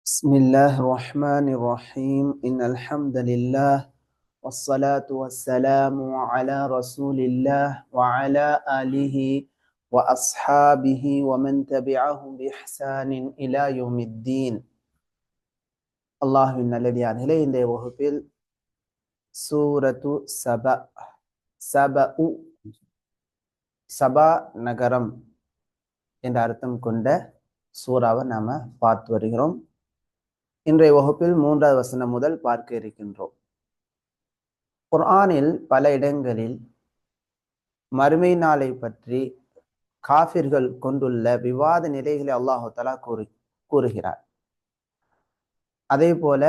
بسم الله الرحمن الرحيم إن الحمد لله والصلاة والسلام على رسول الله وعلى آله وأصحابه ومن تبعهم بإحسان إلى يوم الدين. அல்லாஹ்வின் நல்லடியார்களே, இன்றைய வகுப்பில் சூரத்து சபா நகரம் என்ற அர்த்தம் கொண்ட சூறாவை நாம பார்த்து வருகிறோம். இன்றைய வகுப்பில் 3வது வசனம் முதல் பார்க்க இருக்கின்றோம். குர்ஆனில் பல இடங்களில் மறுமை நாளை பற்றி காஃபிர்கள் கொண்டுள்ள விவாத நிலைகளை அல்லாஹு தஆலா கூறுகிறார். அதே போல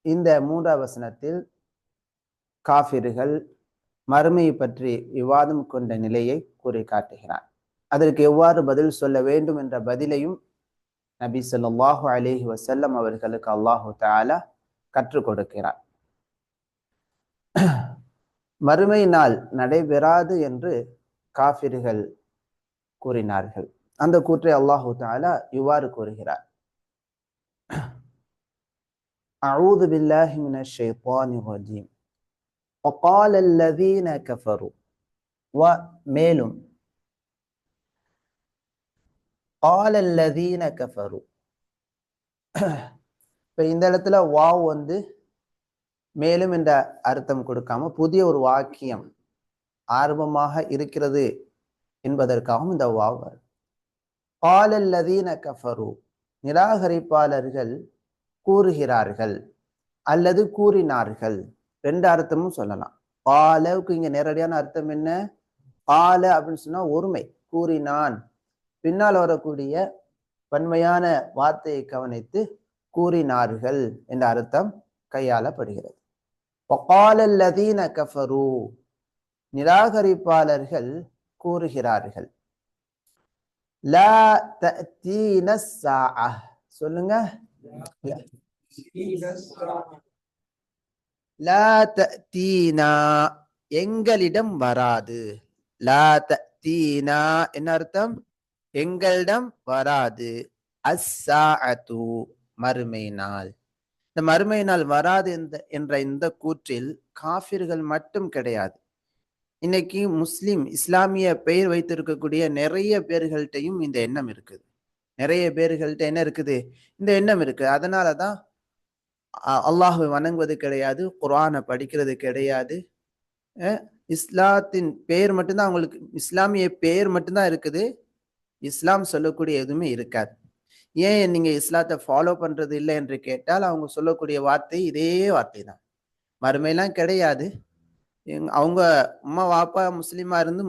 இந்த 3வது வசனத்தில் காஃபிர்கள் மறுமையை பற்றி விவாதம் கொண்ட நிலையை கூறி காட்டுகிறார். அதற்கு எவ்வாறு பதில் சொல்ல வேண்டும் என்ற பதிலையும் நபி ஸல்லல்லாஹு அலைஹி வஸல்லம் அவர்களுக்கு அல்லாஹு தஆலா கற்றுக் கொடுக்கிறார். மறுமை நாள் நடைபெறாது என்று காஃபிர்கள் கூறினார்கள். அந்த கூற்றை அல்லாஹு தஆலா இவ்வாறு கூறுகிறார்: அஊது பில்லாஹி மினஷ் ஷைத்தானிர் ரஜீம் வகால அல்லதீன கஃபரு மேலும் قال الذين كفروا. இப்போ இந்த இடத்துல வாவ் மேலும் என்ற அர்த்தம் கொடுக்காம புதிய ஒரு வாக்கியம் ஆரம்பமாக இருக்கிறது என்பதற்காகவும் இந்த வாவ் வரும். قال الذين كفروا, நிராகரிப்பாளர்கள் கூறுகிறார்கள் அல்லது கூறினார்கள். ரெண்டு அர்த்தமும் சொல்லலாம். காலவுக்கு இங்க நேரடியான அர்த்தம் என்ன? கால அப்படின்னு சொன்னா ஒருமை, கூறினான். பின்னால் வரக்கூடிய பன்மையான வார்த்தையை கவனித்து கூறினார்கள் என்ற அர்த்தம் கையாளப்படுகிறது. وقال الذين كفروا, நிராகரிப்பாளர்கள் கூறுகிறார்கள். லா தஅதீன ஸாஅ, சொல்லுங்க. லா தஅதீனா, எங்களிடம் வராது. லா தஅதீனா என்ன அர்த்தம்? எங்களிடம் வராது. அஸ்ஸாஅத்து, மறுமை நாள். இந்த மறுமை நாள் வராது என்ற இந்த கூற்றில் காஃபிர்கள் மட்டும் கிடையாது. இன்னைக்கு முஸ்லிம் இஸ்லாமிய பெயர் வைத்திருக்கக்கூடிய நிறைய பேர்கள்ட்டையும் இந்த எண்ணம் இருக்குது. நிறைய பேர்கள்ட்ட என்ன இருக்குது? இந்த எண்ணம் இருக்கு. அதனாலதான் அல்லாஹ்வை வணங்குவது கிடையாது, குர்ஆனை படிக்கிறது கிடையாது. இஸ்லாத்தின் பெயர் மட்டும்தான் அவங்களுக்கு, இஸ்லாமிய பெயர் மட்டும்தான் இருக்குது. இஸ்லாம் சொல்லக்கூடிய எதுவுமே இருக்காது. ஏன் நீங்க இஸ்லாத்தை ஃபாலோ பண்றது இல்லை என்று கேட்டால் அவங்க சொல்லக்கூடிய வார்த்தை இதே வார்த்தை தான். மறுமையெல்லாம் கிடையாது. அவங்க அம்மா வாப்பா முஸ்லீமா இருந்து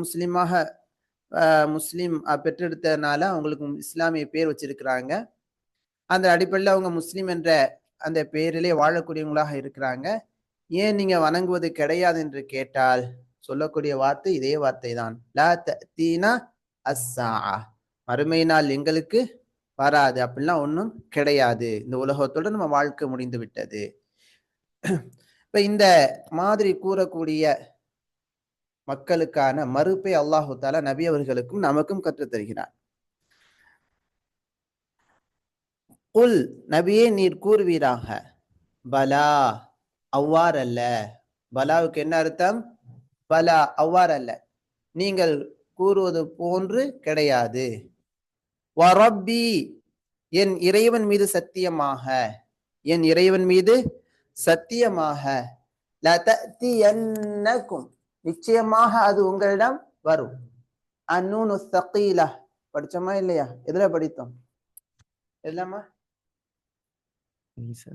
முஸ்லீம் பெற்றெடுத்ததுனால அவங்களுக்கு இஸ்லாமிய பேர் வச்சிருக்கிறாங்க. அந்த அடிப்படையில் அவங்க முஸ்லீம் என்ற அந்த பெயரிலே வாழக்கூடியவங்களாக இருக்கிறாங்க. ஏன் நீங்க வணங்குவது கிடையாது என்று கேட்டால் சொல்லக்கூடிய வார்த்தை இதே வார்த்தை தான். லா தஅதீனா அஸ்ஸாஅ, மறுமை நாள் எங்களுக்கு வராது, அப்படிலாம் ஒன்றும் கிடையாது, இந்த உலகத்தோட நம்ம வாழ்க்கை முடிந்து விட்டது. இப்ப இந்த மாதிரி கூறக்கூடிய மக்களுக்கான மறுப்பை அல்லாஹு தஆலா நபி அவர்களுக்கும் நமக்கும் கற்றுத் தருகிறார். குல், நபியே நீர் கூறுவீராக. பலா, அவ்வாறல்ல. பலாவுக்கு என்ன அர்த்தம்? பலா, அவ்வாறல்ல, நீங்கள் கூறுவது போன்று கிடையாது. வரப்பி, என் இறைவன் மீது சத்தியமாக, என் இறைவன் மீது சத்தியமாக. லதஅதியன்னகும், நிச்சயமாக அது உங்களிடம் வரும். அன்னூனு ஸகீலா படிச்சோமா இல்லையா? எதுல படித்தோம்? எதுலமா?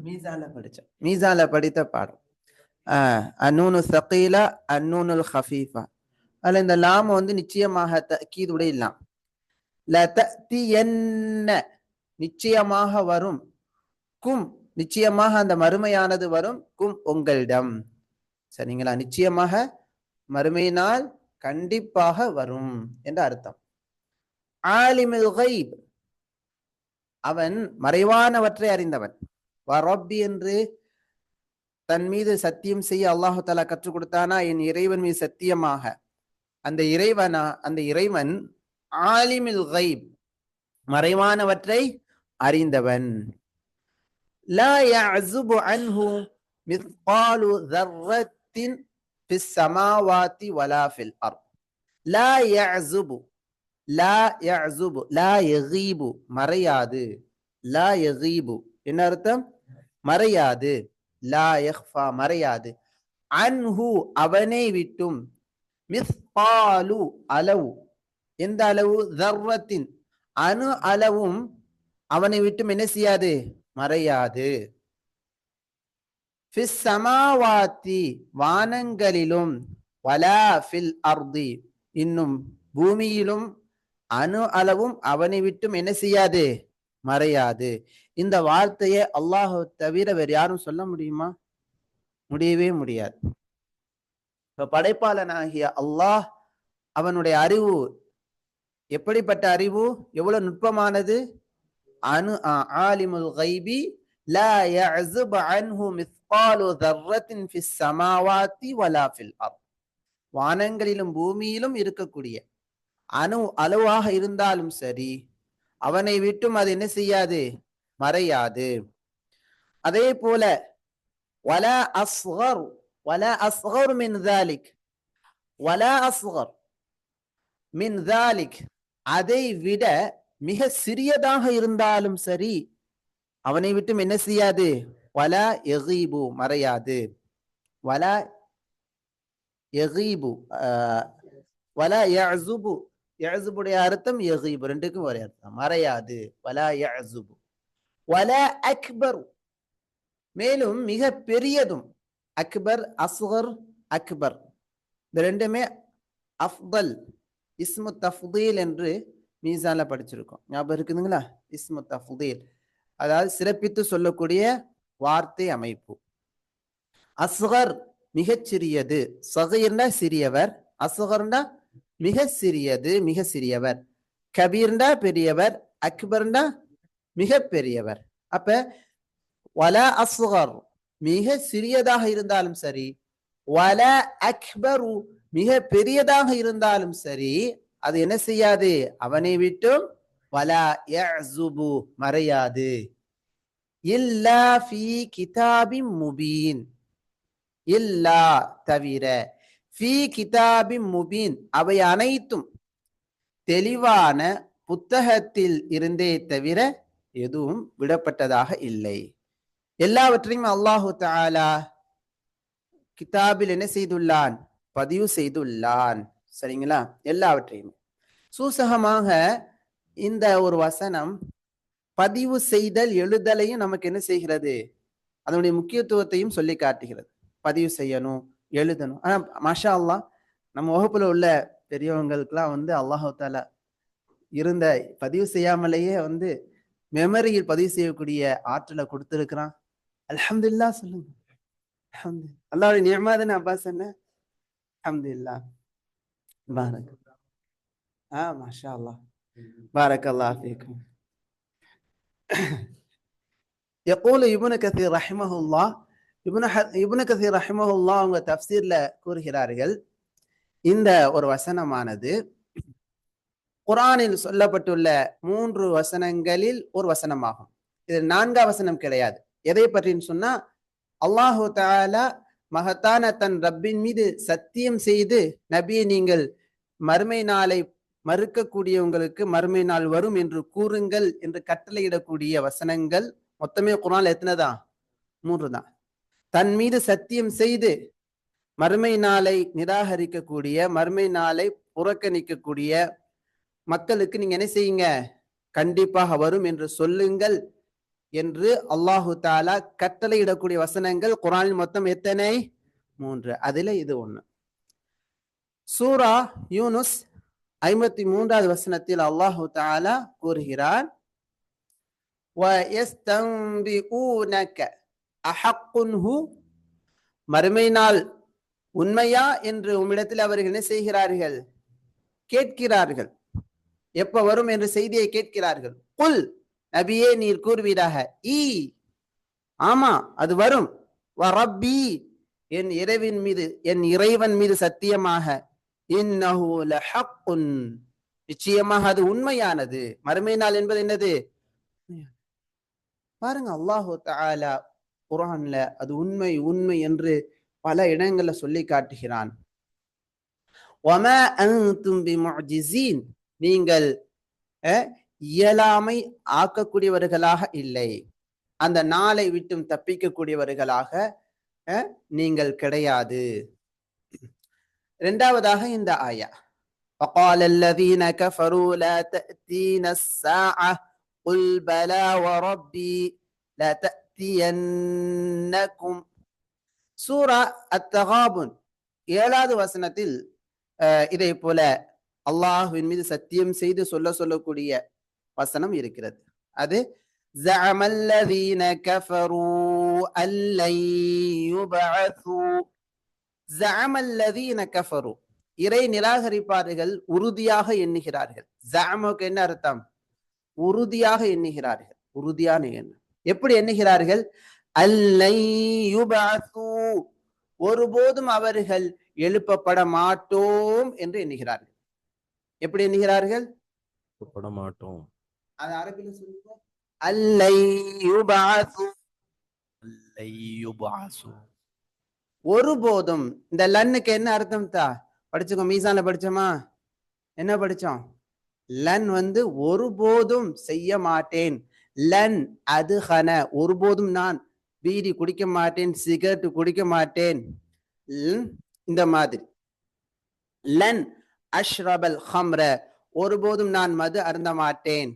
மீசான்ல படிச்சோம். மீசான்ல படித்த பாடம். அன்னூனு ஸகீலா அன்னூனுல் ஹஃபீஃபா. அதுல இந்த லாம் நிச்சயமாக தஅக்கீதுடைய லாம். லதஅதியன்ன, நிச்சயமாக வரும். கும், நிச்சயமாக அந்த மறுமையானது வரும். கும், உங்களிடம். சரிங்களா? நிச்சயமாக மறுமையினால் கண்டிப்பாக வரும் என்ற அர்த்தம். ஆலிமுல் கைப், அவன் மறைவானவற்றை அறிந்தவன். வரப்பி என்று தன் மீது சத்தியம் செய்ய அல்லாஹு தஆலா கற்றுக் கொடுத்தானா? என் இறைவன் மீது சத்தியமாக. அந்த இறைவன் ஆலிமுல் கைப், மறைவானவற்றை அறிந்தவன். லா யஅஸுபு அன்ஹு மிஸ்காலு ذرத்தின் ஃபிஸ் ஸமாவாத்தி வலா ஃபில் அர்த். லா யஅஸுபு, லா யஅஸுபு, லா யகீபு மறையாது, லா யகீபு என்ன அர்த்தம்? மறையாது. லா யஹ்ஃபா மறையாது, அன்ஹு அவனை விட்டும், மிஸ்காலு அளவு, எந்த அளவு? தர்ரத்தின் அணு அளவும் அவனை விட்டும் என்ன செய்யாது? மறையாது. ஃபிஸ் ஸமாவாத்தி வானங்களிலும், வலா ஃபில் அர்தி இன்னும் பூமியிலும் அணு அளவும் அவனை விட்டும் என்ன செய்யாது? மறையாது. இந்த வார்த்தையை அல்லாஹ் தவிர வேறு யாரும் சொல்ல முடியுமா? முடியவே முடியாது. இப்ப படைப்பாளனாகிய அல்லாஹ், அவனுடைய அறிவு எப்படிப்பட்ட அறிவு? எவ்வளவு நுட்பமானது! அனு ஆலிமுல் கைபி லா யஅஸுபு அன்ஹு மிஸ்காலு ذرத்தின் ஃபிஸ் ஸமாவாத்தி வலா ஃபில் அர்த். வானங்களிலும் பூமியிலும் இருக்கக்கூடிய அணு அளவாக இருந்தாலும் சரி, அவனை விட்டும் அது என்ன செய்யாது? மறையாது. அதே போல வலா அஸ்கர், வலா அஸ்கர் மின் ذلك, வலா அஸ்கர் மின் ذلك அதை விட மிக சிறியதாக இருந்தாலும் சரி, அவனை விட்டும் என்ன செய்யாது? வலா யகீபு மறையாது. வலா யகீபு, வலா யஅஸுபு, யஅஸுபுடைய அர்த்தம் யகீபு, ரெண்டுக்கும் ஒரே அர்த்தம், மறையாது. வலா யஅஸுபு. வலா அக்பர், மேலும் மிக பெரியதும். அக்பர், அஸ்கர், அக்பர் இந்த ரெண்டுமே அஃதல், இஸ்மு தஃதீல் என்று மீசான்ல படிச்சிருக்கோம். ஞாபகம் இருக்குதுங்களா? இஸ்மு தஃதீல் அதாவது சிறப்பித்து சொல்லக்கூடிய வார்த்தை அமைப்பு. அஸ்கர் மிகச்சிறியது, சகீர்னா சிறியவர், அஸ்கர்னா மிக சிறியது, மிக சிறியவர், கபீர்னா பெரியவர், அக்பர்னா மிக பெரியவர். அப்ப வலா அஸ்கர் மிக சிறியதாக இருந்தாலும் சரி, வலா அக்பரு மிக பெரியதாக இருந்தாலும் சரி, அது என்ன செய்யாது? அவனை விட்டும் வலா யஅஸுபு மறையாது. இல்லா ஃபீ கிதாபின் முபீன், இல்லா தவிர, ஃபீ கிதாபின் முபீன் அவை அனைத்தும் தெளிவான புத்தகத்தில் இருந்தே தவிர எதுவும் விடப்பட்டதாக இல்லை. எல்லாவற்றையும் அல்லாஹு தஆலா கிதாபில் என்ன செய்துள்ளான்? பதிவு செய்துள்ளான். சரிங்களா? எல்லாவற்றையும் சூசகமாக இந்த ஒரு வசனம் பதிவு செய்தல், எழுதலையும் நமக்கு என்ன செய்கிறது? அதனுடைய முக்கியத்துவத்தையும் சொல்லி காட்டுகிறது. பதிவு செய்யணும், எழுதணும். ஆனா மாஷா அல்லாஹ், நம்ம வகுப்புல உள்ள பெரியவங்களுக்கெல்லாம் அல்லாஹு தஆலா இருந்த பதிவு செய்யாமலேயே மெமரியில் பதிவு செய்யக்கூடிய ஆற்றலை கொடுத்திருக்கிறான். அல்ஹம்துலில்லாஹ் சொல்லுங்க. அல்லாஹ்வுடைய நியமா தானே அப்பாஸ் என்ன? அல்ஹம்துலில்லாஹ். பாரக். மாஷா அல்லாஹ். பாரக்கல்லாஹ் ஃபீக்கும். يقول ابن كثير رحمه الله, இப்னு கஸீர் ரஹிமஹுல்லாஹ் அவங்க தஃப்சீர்ல கூறுகிறார்கள், இந்த ஒரு வசனமானது குர்ஆனில் சொல்லப்பட்டுள்ள 3 வசனங்களில் ஒரு வசனமாகும். இது 4ஆம் வசனம் கிடையாது. எதை பற்றின்னு சொன்னா, அல்லாஹு தஆலா மகத்தான தன் ரப்பின் மீது சத்தியம் செய்து, நபியை நீங்கள் மறுமை நாளை மறுக்கக்கூடியவங்களுக்கு மறுமை நாள் வரும் என்று கூறுங்கள் என்று கட்டளையிடக்கூடிய வசனங்கள் மொத்தமே குர்ஆன்ல எத்தனை தான்? 3 தான். தன் மீது சத்தியம் செய்து மறுமை நாளை நிராகரிக்கக்கூடிய, மறுமை நாளை புறக்கணிக்கக்கூடிய மக்களுக்கு நீங்க என்ன செய்யுங்க? கண்டிப்பாக வரும் என்று சொல்லுங்கள் என்று அல்லாஹு தஆலா கட்டளையிடக்கூடிய வசனங்கள் குர்ஆனில் மொத்தம் எத்தனை? 3. அதுல இது ஒண்ணு. சூரா யூனுஸ் 53வது வசனத்தில் அல்லாஹு தஆலா கூறுகிறான், وَيَسْتَنْبِئُونَكَ أَحَقٌّ هُوَ, மறுமை நாள் உண்மையா என்று உம்மிடத்தில் அவர்கள் என்ன செய்கிறார்கள்? கேட்கிறார்கள். எப்ப வரும் என்ற செய்தியை கேட்கிறார்கள். குல், நபியே நீர் கூறுவீராக, ஆமா அது வரும், வரப்பி என் இறைவன் மீது, என் இறைவன் மீது சத்தியமாக, இன்னஹு லஹக்குன் நிச்சயமாக அது உண்மையானது. மறுமை நாள் என்பது என்னது? பாருங்க, அல்லாஹு தஆலா குர்ஆன்ல அது உண்மை உண்மை என்று பல இடங்கள்ல சொல்லி காட்டுகிறான். வமா அன்தும் பிமுஜிஸீன், நீங்கள் இயலாமை ஆக்கக்கூடியவர்களாக இல்லை, அந்த நாளை விட்டும் தப்பிக்கக்கூடியவர்களாக நீங்கள் கிடையாது. இரண்டாவதாக இந்த ஆயா, وقال الذين كفروا لا تأتينا الساعة قل بلى وربي لتأتينكم. சூரா அத்தகாபுன் 7வது வசனத்தில் இதை போல அல்லாஹ்வின் மீது சத்தியம் செய்து சொல்லக்கூடிய வசனம் இருக்கிறது. அது زعم الذين كفروا أن لن يبعثوا. زعم الذين كفروا, இறை நிராகரிப்பார்கள் உறுதியாக எண்ணுகிறார்கள். ஜஅமுக்கு என்ன அர்த்தம்? உறுதியாக எண்ணுகிறார்கள், உறுதியான எண்ணம். எப்படி எண்ணுகிறார்கள்? அல்லன் யுபஅஸு, ஒருபோதும் அவர்கள் எழுப்பப்பட மாட்டோம் என்று எண்ணுகிறார்கள். எப்படி எண்ணுகிறார்கள்? எழுப்பப்பட மாட்டோம். அது அரபில சொல்லுங்க. அல்லன் யுபஅஸு, அல்லன் யுபஅஸு, ஒருபோதும். இந்த லன்னுக்கு என்ன அர்த்தம் தா படிச்சுக்கோ, மீசான்ல படிச்சோமா? என்ன படிச்சோம்? லன் வந்து ஒருபோதும் செய்ய மாட்டேன். லன் அது ஹன, ஒருபோதும் நான் பீடி குடிக்க மாட்டேன், சிகரெட் குடிக்க மாட்டேன், இந்த மாதிரி. லன் அஷ்ரபல் ஹம்ர, ஒருபோதும் நான் மது அருந்த மாட்டேன்.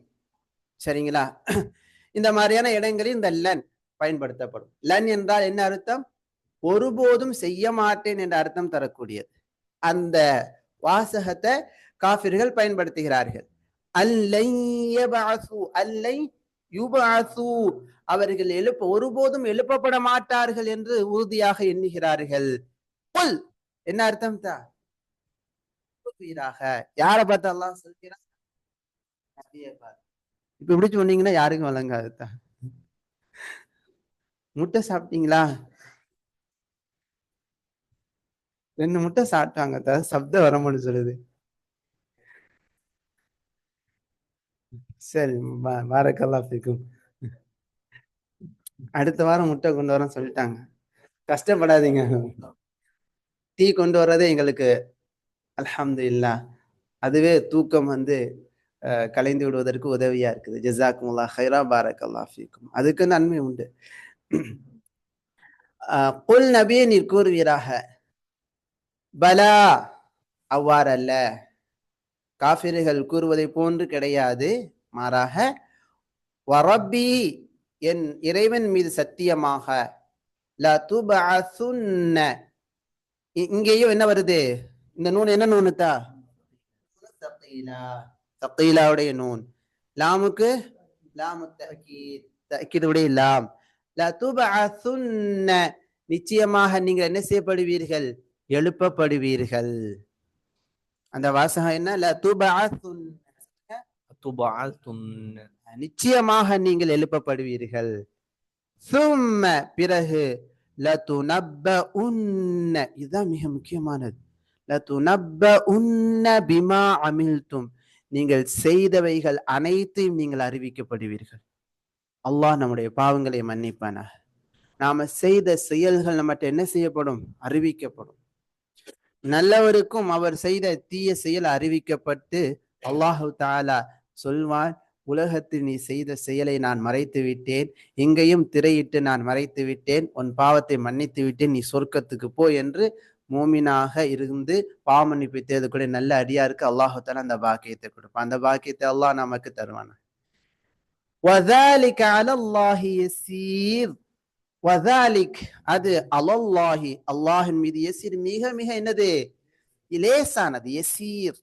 சரிங்களா? இந்த மாதிரியான இடங்களில் இந்த லன் பயன்படுத்தப்படும். லன் என்றால் என்ன அர்த்தம்? ஒருபோதும் செய்ய மாட்டேன் என்ற அர்த்தம் தரக்கூடியது. அந்த வாசகத்தை காஃபிர்கள் பயன்படுத்துகிறார்கள். அல்லை யபஅஸு, அல்லை யுபஅஸு, அவர்கள் ஒருபோதும் எழுப்பப்பட மாட்டார்கள் என்று உறுதியாக எண்ணுகிறார்கள். குல், என்ன அர்த்தம் தா? யாரை பார்த்து அல்லாஹ் சொல்கிறான்? இப்ப இப்படி சொன்னீங்கன்னா யாருக்கும் வழங்காதுதா. முட்டை சாப்பிட்டீங்களா? 2 முட்டை சாப்பிட்டாங்க, சப்தம் வரமான்னு சொல்லுது. சரி, பாரக்கல்லாஹ் ஃபீக்கும். அடுத்த வாரம் முட்டை கொண்டு வர சொல்லிட்டாங்க. கஷ்டப்படாதீங்க, டீ கொண்டு வர்றதே எங்களுக்கு அல்ஹம்துலில்லாஹ், அதுவே தூக்கம் வந்து கலைந்து விடுவதற்கு உதவியா இருக்குது. ஜஸாக்குமுல்லாஹ் ஹைரா, பாரக்கல்லாஹ் ஃபீக்கும். அதுக்கு நன்மை உண்டு. குல், நபியே நீர் கூறுவீராக, பலா, அவ்வாறல்ல, காஃபிர்கள் கூறுவதை போன்று கிடையாது, மாறாக, வரப்பி, என் இறைவன் மீது சத்தியமாக, லதுபஅசுன்ன, இங்கேயும் என்ன வருது? இந்த நூன் என்ன நூனுத்தா? தகீலாவுடைய நூன். லாமுக்கு லாமு தஅக்கீத், தஅக்கீதுடைய லாம். லதுபஅசுன்ன, நிச்சயமாக நீங்கள் என்ன செய்யப்படுவீர்கள்? எழுப்பப்படுவீர்கள். அந்த வாசகம் என்ன? லதுபஅசுன்ன, நிச்சயமாக நீங்கள் எழுப்பப்படுவீர்கள். சும்ம, பிறகு, லதுனப்பஉன்ன, இதுதான் மிக முக்கியமானது. லதுனப்பஉன்ன பிமா அமில்தும், நீங்கள் செய்தவைகள் அனைத்தையும் நீங்கள் அறிவிக்கப்படுவீர்கள். அல்லாஹ் நம்முடைய பாவங்களை மன்னிப்பானாக. நாம செய்த செயல்கள் நம்மகிட்ட என்ன செய்யப்படும்? அறிவிக்கப்படும். நல்லவருக்கும் அவர் செய்த தீய செயல் அறிவிக்கப்பட்டு அல்லாஹு தஆலா சொல்வான், உலகத்தில் நீ செய்த செயலை நான் மறைத்து விட்டேன், இங்கேயும் திரையிட்டு நான் மறைத்து விட்டேன், உன் பாவத்தை மன்னித்து விட்டேன், நீ சொர்க்கத்துக்கு போ என்று மூமினாக இருந்து பாவமன்னிப்பு தேடக்கூடிய நல்ல அடியாருக்கு அல்லாஹு தஆலா அந்த பாக்கியத்தை கொடுப்பான். அந்த பாக்கியத்தை அல்லாஹ் நமக்கு தருவான். வஸாலிக அலல்லாஹி யஸீர், வஸாலிக், அது, அலல்லாஹி, அல்லாஹின் மீது, யஸீர், மிக மிக என்னது? லேசானது. யஸீர்,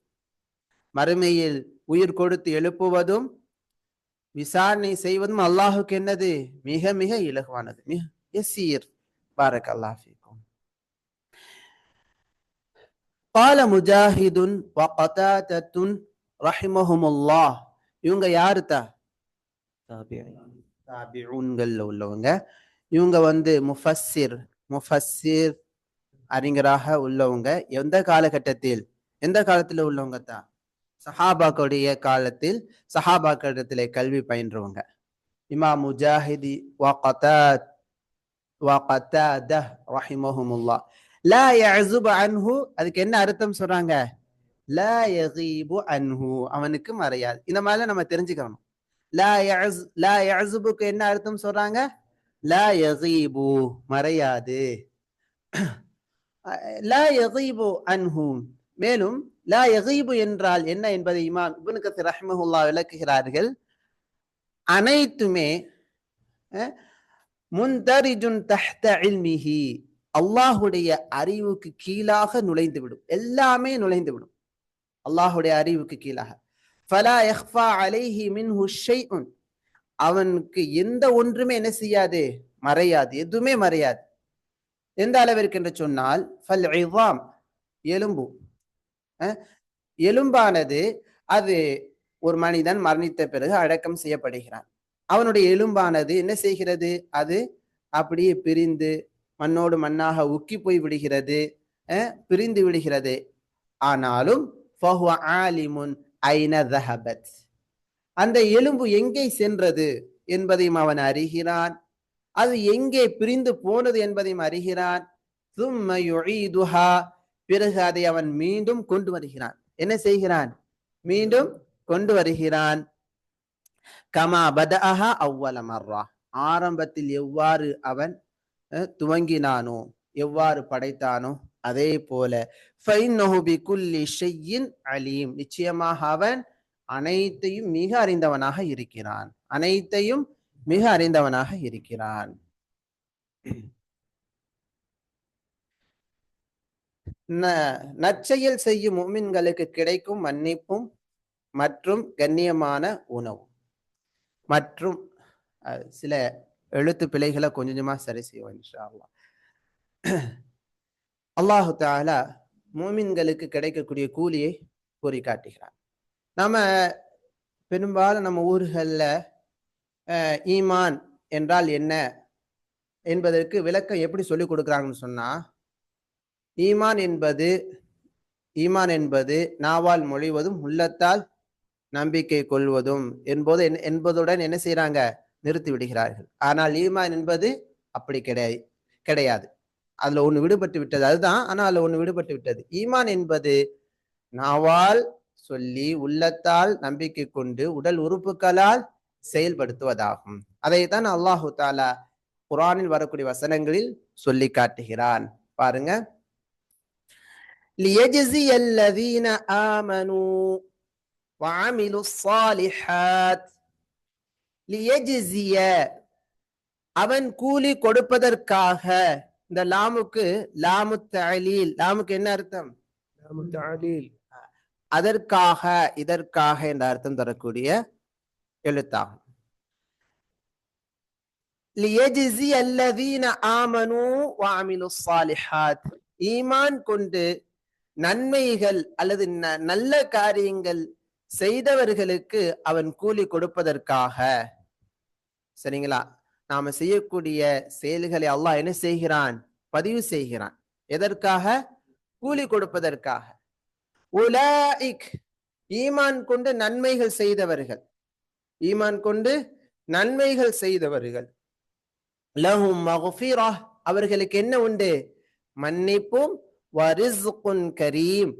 மறுமையில் உயிர் கொடுத்து எழுப்புவதும் விசாரணை செய்வதும் அல்லாஹுக்கு என்னது? மிக மிக இலகுவானது, மிக யஸீர். பாரக்கல்லாஹ் ஃபீக்கும். قال முஜாஹிது வகதாதத்து ரஹிமஹுமுல்லாஹ், இவங்க யாருதா? தாபிஊன்கள்ல உள்ளவங்க. இவங்க வந்து முஃபஸ்ஸிர் அறிஞராக உள்ளவங்க. எந்த காலகட்டத்தில், எந்த காலத்துல உள்ளவங்க தான்? சஹாபாக்களுடைய காலத்தில், சஹாபாக்களிடத்திலே கல்வி பயின்றவங்க. இமாம் முஜாஹிதி வகதாத ரஹிமஹுமுல்லாஹ். லா யஅஸுபு அன்ஹு, அதுக்கு என்ன அர்த்தம் சொல்றாங்க? லா யகீபு அன்ஹு, அவனுக்கு மறையாது. இந்த மாதிரி நம்ம தெரிஞ்சுக்கணும். லா யஅஸுபுக்கு என்ன அர்த்தம் சொல்றாங்க? லா யகீபு, மறையாது. லா யகீபு அன்ஹு. மேலும் லா யகீபு என்றால் என்ன என்பதை இமாம் இப்னு கஸீர் ரஹ்மஹுல்லாஹ் விளக்குகிறார்கள். அனைத்துமே முன்தரிஜுன் தஹ்த இல்மிஹி, அல்லாஹுடைய அறிவுக்கு கீழாக நுழைந்துவிடும். எல்லாமே நுழைந்துவிடும் அல்லாஹுடைய அறிவுக்கு கீழாக. ஃபலா யக்ஃபா அலைஹி மின்ஹு ஷைஉன், அவனுக்கு எந்த ஒன்றுமே என்ன செய்யாது? மறையாது, எதுவுமே மறையாது. எந்த அளவிற்கு என்று சொன்னால், ஃபல் இஸாம், எலும்பு, எலும்பானது அது ஒரு மனிதன் மரணித்த பிறகு அடக்கம் செய்யப்படுகிறான். அவனுடைய எலும்பானது என்ன செய்கிறது? அது அப்படியே பிரிந்து மண்ணோடு மண்ணாக உக்கி போய் விடுகிறது, பிரிந்து விடுகிறது. ஆனாலும் ஃபஹுவ ஆலிமுன் ஐன ذஹபத், அந்த எலும்பு எங்கே சென்றது என்பதையும் அவன் அறிகிறான், அது எங்கே பிரிந்து போனது என்பதையும் அறிகிறான். ثم يعيدها, பிறகு அதை அவன் மீண்டும் கொண்டு வருகிறான். என்ன செய்கிறான்? மீண்டும் கொண்டு வருகிறான். கமா பதஅஹா அவ்வல மர்ரா, ஆரம்பத்தில் எவ்வாறு அவன் துவங்கினானோ, எவ்வாறு படைத்தானோ அதே போல. ஃபைன்னஹு பிகுல்லி ஷைஇன் அலீம், நிச்சயமாக அவன் அனைத்தையும் மிக அறிந்தவனாக இருக்கிறான். அனைத்தையும் மிக அறிந்தவனாக இருக்கிறான். நற்செயல் செய்யும் முஃமின்களுக்கு கிடைக்கும் மன்னிப்பும் மற்றும் கண்ணியமான உணவு. மற்றும் சில எழுத்து பிழைகளை கொஞ்சமா சரி செய்வோம் இன்ஷா அல்லாஹ். அல்லாஹு தஆலா முஃமின்களுக்கு கிடைக்கக்கூடிய கூலியை கூறி காட்டுகிறார். நாம பெரும்பாலும் நம்ம ஊர்கள்ல ஈமான் என்றால் என்ன என்பதற்கு விளக்கம் எப்படி சொல்லிக் கொடுக்குறாங்கன்னு சொன்னா, ஈமான் என்பது நாவால் மொழிவதும் உள்ளத்தால் நம்பிக்கை கொள்வதும் என்பதுடன் என்ன செய்யறாங்க? நிறுத்தி விடுகிறார்கள். ஆனால் ஈமான் என்பது அப்படி கிடையாது. அதுல ஒண்ணு விடுபட்டு விட்டது, அதுதான். ஆனால் அதுல ஒண்ணு விடுபட்டு விட்டது. ஈமான் என்பது நாவால் சொல்லி உள்ளத்தால் நம்பிக்கை கொண்டு உடல் உறுப்புகளால் செயல்படுத்துவதாகும். அதைத்தான் அல்லாஹு தஆலா குர்ஆனில் வரக்கூடிய வசனங்களில் சொல்லி காட்டுகிறான். பாருங்க, லியஜ்ஸியல்லதீன ஆமனூ வஅமிலுஸ் ஸாலிஹாத், லியஜ்ஸிய, அவன் கூலி கொடுப்பதற்காக. இந்த லாமுக்கு லாமு தஅலீல், லாமுக்கு என்ன அர்த்தம்? லாமு தஅலீல், அதற்காக, இதற்காக என்ற அர்த்தம் தரக்கூடிய எழுத்தாகும். லியஜ்ஸியல்லதீன ஆமனூ வஅமிலுஸ் ஸாலிஹாத், ஈமான் கொண்டு நன்மைகள் அல்லது நல்ல காரியங்கள் செய்தவர்களுக்கு அவன் கூலி கொடுப்பதற்காக. சரிங்களா? நாம செய்யக்கூடிய செயல்களை அல்லாஹ் என்ன செய்கிறான்? பதிவு செய்கிறான். எதற்காக? கூலி கொடுப்பதற்காக. உலாயிக், ஈமான் கொண்டு நன்மைகள் செய்தவர்கள், ஈமான் கொண்டு நன்மைகள் செய்தவர்கள். லஹும் மக்ஃபிரா, அவர்களுக்கு என்ன உண்டு? மன்னிப்பும், வரிஸ்குன் கரீம்,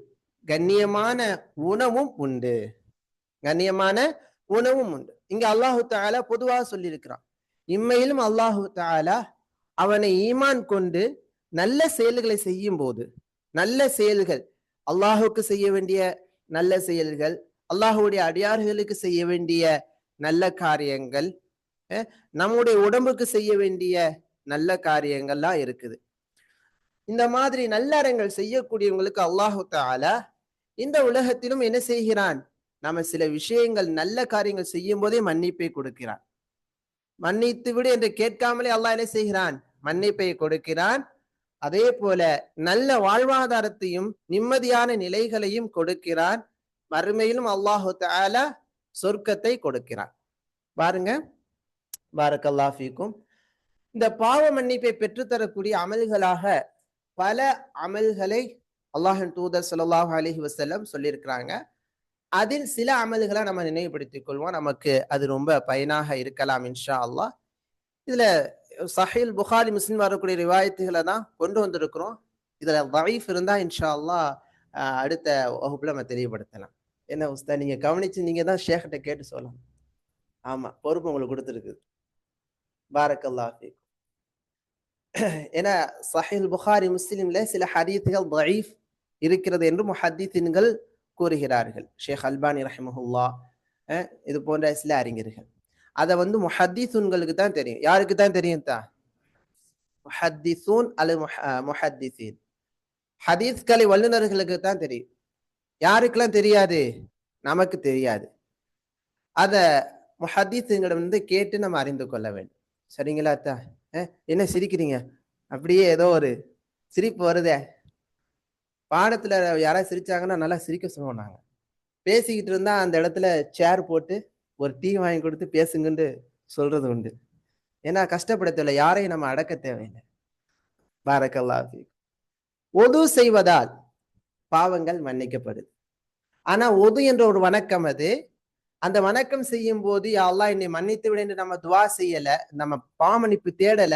கண்ணியமான உணவும் உண்டு. கண்ணியமான உணவும் உண்டு. இங்க அல்லாஹு தஆலா பொதுவாக சொல்லி இருக்கிறான். இம்மையிலும் அல்லாஹு தஆலா அவனை ஈமான் கொண்டு நல்ல செயல்களை செய்யும் போது, நல்ல செயல்கள், அல்லாஹுக்கு செய்ய வேண்டிய நல்ல செயல்கள், அல்லாஹுடைய அடியார்களுக்கு செய்ய வேண்டிய நல்ல காரியங்கள், நம்முடைய உடம்புக்கு செய்ய வேண்டிய நல்ல காரியங்கள்லாம் இருக்குது. இந்த மாதிரி நல்லறங்கள் செய்யக்கூடியவங்களுக்கு அல்லாஹு தஆலா இந்த உலகத்திலும் என்ன செய்கிறான்? நம்ம சில விஷயங்கள் நல்ல காரியங்கள் செய்யும் போதே மன்னிப்பை கொடுக்கிறான். மன்னித்து விடு என்று கேட்காமலே அல்லாஹ் என்ன செய்கிறான்? மன்னிப்பை கொடுக்கிறான். அதே போல நல்ல வாழ்வாதாரத்தையும் நிம்மதியான நிலைகளையும் கொடுக்கிறான். மறுமையிலும் அல்லாஹு தஆலா சொர்க்கத்தை கொடுக்கிறான். பாருங்க, பாரக்கல்லாஹு ஃபீக்கும். இந்த பாவ மன்னிப்பை பெற்றுத்தரக்கூடிய அமல்களாக பல அமல்களை அல்லாஹ்வின் தூதர் ஸல்லல்லாஹு அலைஹி வஸல்லம் சொல்லியிருக்கிறாங்க. அதில் சில அமல்களை நம்ம நினைவுபடுத்திக் கொள்வோம். நமக்கு அது ரொம்ப பயனாக இருக்கலாம் இன்ஷா அல்லாஹ். இதுல சஹீல் புகாரி முஸ்லிம் வரக்கூடிய ரிவாயத்துகளை தான் கொண்டு வந்திருக்கிறோம். இதுல தஈஃப் இருந்தா இன்ஷா அல்லாஹ் அடுத்த வகுப்புல நம்ம தெளிவுபடுத்தலாம். என்ன உஸ்தாத், நீங்க கவனிச்சு நீங்க தான் ஷேக்கிட்ட கேட்டு சொல்லலாம். ஆமா, பொறுப்பு உங்களுக்கு கொடுத்துருக்கு. பாரக்கல்லாஹ் ஃபீக். ஏன்னா சஹீல் புகாரி முஸ்லிம்ல சில ஹதீத்துகள் தஈஃப் இருக்கிறது என்று முஹத்திஸீன்கள் கூறுகிறார்கள். ஷேக் அல்பானி ரஹிமஹுல்லாஹ் இது போன்ற சில அறிஞர்கள். அதை முஹத்திஸூன்களுக்கு தான் தெரியும். யாருக்கு தான் தெரியும்? முஹத்திஸூன் அல்லது முஹத்திஸீன், ஹதீஸ் கலை வல்லுநர்களுக்கு தான் தெரியும். யாருக்கெல்லாம் தெரியாது? நமக்கு தெரியாது. அத முஹத்திஸீன்களிடம் கேட்டு நம்ம அறிந்து கொள்ள வேண்டும். சரிங்களா? என்ன சிரிக்கிறீங்க? அப்படியே ஏதோ ஒரு சிரிப்பு வருதே. பாடத்துல யாராவது சிரிச்சாங்கன்னா நல்லா சிரிக்க சொல்லுவோம். நாங்க பேசிக்கிட்டு இருந்தா அந்த இடத்துல சேர் போட்டு ஒரு டீ வாங்கி கொடுத்து பேசுங்கன்னு சொல்றது உண்டு. ஏன்னா கஷ்டப்பட தேவையில்லை, யாரையும் நம்ம அடக்க தேவையில்லை. பாரக்கல்லாஹ் ஃபீக். ஒது செய்வதால் பாவங்கள் மன்னிக்கப்படுது. ஆனா ஒது என்ற ஒரு வணக்கம், அது அந்த வணக்கம் செய்யும் போது யா அல்லாஹ் என்னை மன்னித்து விட என்று நம்ம துவா செய்யல, நம்ம பாவமன்னிப்பு தேடல.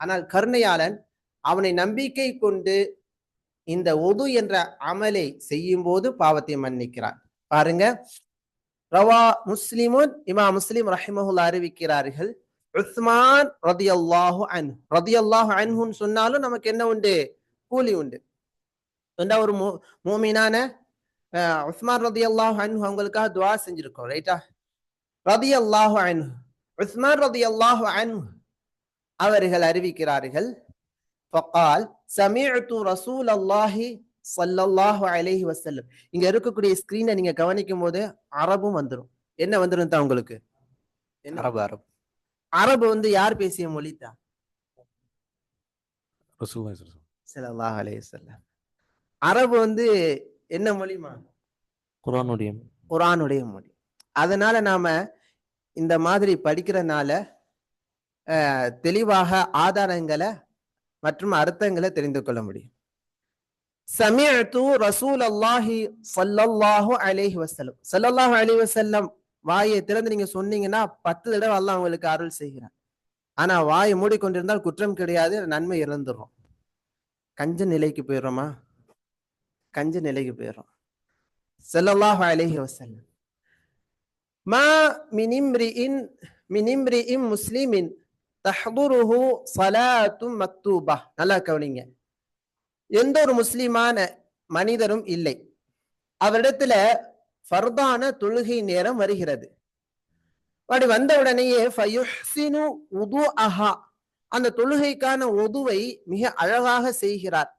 ஆனால் கருணையாளன் அவனை நம்பிக்கை கொண்டு இந்த ஒது என்ற அமலை செய்யும் போது பாவத்தை மன்னிக்கிறான். பாருங்க, ரவா முஸ்லிமுன், இமாம் முஸ்லிம் ரஹிமஹுல்லாஹ் அறிவிக்கிறார்கள், உஸ்மான் ரலியல்லாஹு அன்ஹு, ரலியல்லாஹு அன்ஹுன்னு சொன்னாலும் நமக்கு என்ன உண்டு? கூலி உண்டு. ஒரு மூமினான உஸ்மான் ரலியல்லாஹு அன்ஹு அவங்களுக்காக துஆ செஞ்சிருக்கோம், ரைட்டா? ரலியல்லாஹு அன்ஹு, உஸ்மான் ரலியல்லாஹு அன்ஹு அவர்கள் அறிவிக்கிறார்கள், ஃபகால் சமிஅது ரசூலல்லாஹி ஸல்லல்லாஹு அலைஹி வஸல்லம். இங்க இருக்கக்கூடிய ஸ்கிரீனை நீங்க கவனிக்கும் போது அரபும் வந்துரும். என்ன வந்துரும் தான் உங்களுக்கு? அரபு. அரபு அரபு யார் பேசிய மொழி தான்? ஸல்லல்லாஹு அலைஹி வஸல்லம். அரபு என்ன மொழிமா? குர்ஆனுடைய மொழி. அதனால நாம இந்த மாதிரி படிக்கிறனால தெளிவாக ஆதாரங்களை மற்றும் அர்த்தங்களை தெரிந்து கொள்ள முடியும். சமிஅது ரசூலல்லாஹி ஸல்லல்லாஹு அலைஹி வஸல்லம், ஸல்லல்லாஹு அலைஹி வஸல்லம் வாயை திறந்து நீங்க சொன்னீங்கன்னா 10 தடவை அல்லாஹ் உங்களுக்கு அருள் செய்கிறான். ஆனா வாயை மூடிக்கொண்டிருந்தால் குற்றம் கிடையாது, நன்மை இழந்துடும். கஞ்ச நிலைக்கு போயிடுறோமா? கஞ்ச நிலைக்கு போயிடுறோம். ஸல்லல்லாஹு அலைஹி வஸல்லம், மா மின் இம்ரிஇன் முஸ்லிமின் தஹ்துருஹு ஸலாத்தும் மக்தூபா. நல்லா கவனிங்க, எந்த ஒரு முஸ்லிமான மனிதரும் இல்லை, அவரிடத்துல ஃபர்தான தொழுகை நேரம் வருகிறது. அப்படி வந்த உடனேயே ஃபயுஹ்சினு உதுஅஹா, அந்த தொழுகைக்கான உதுவை மிக அழகாக செய்கிறார்.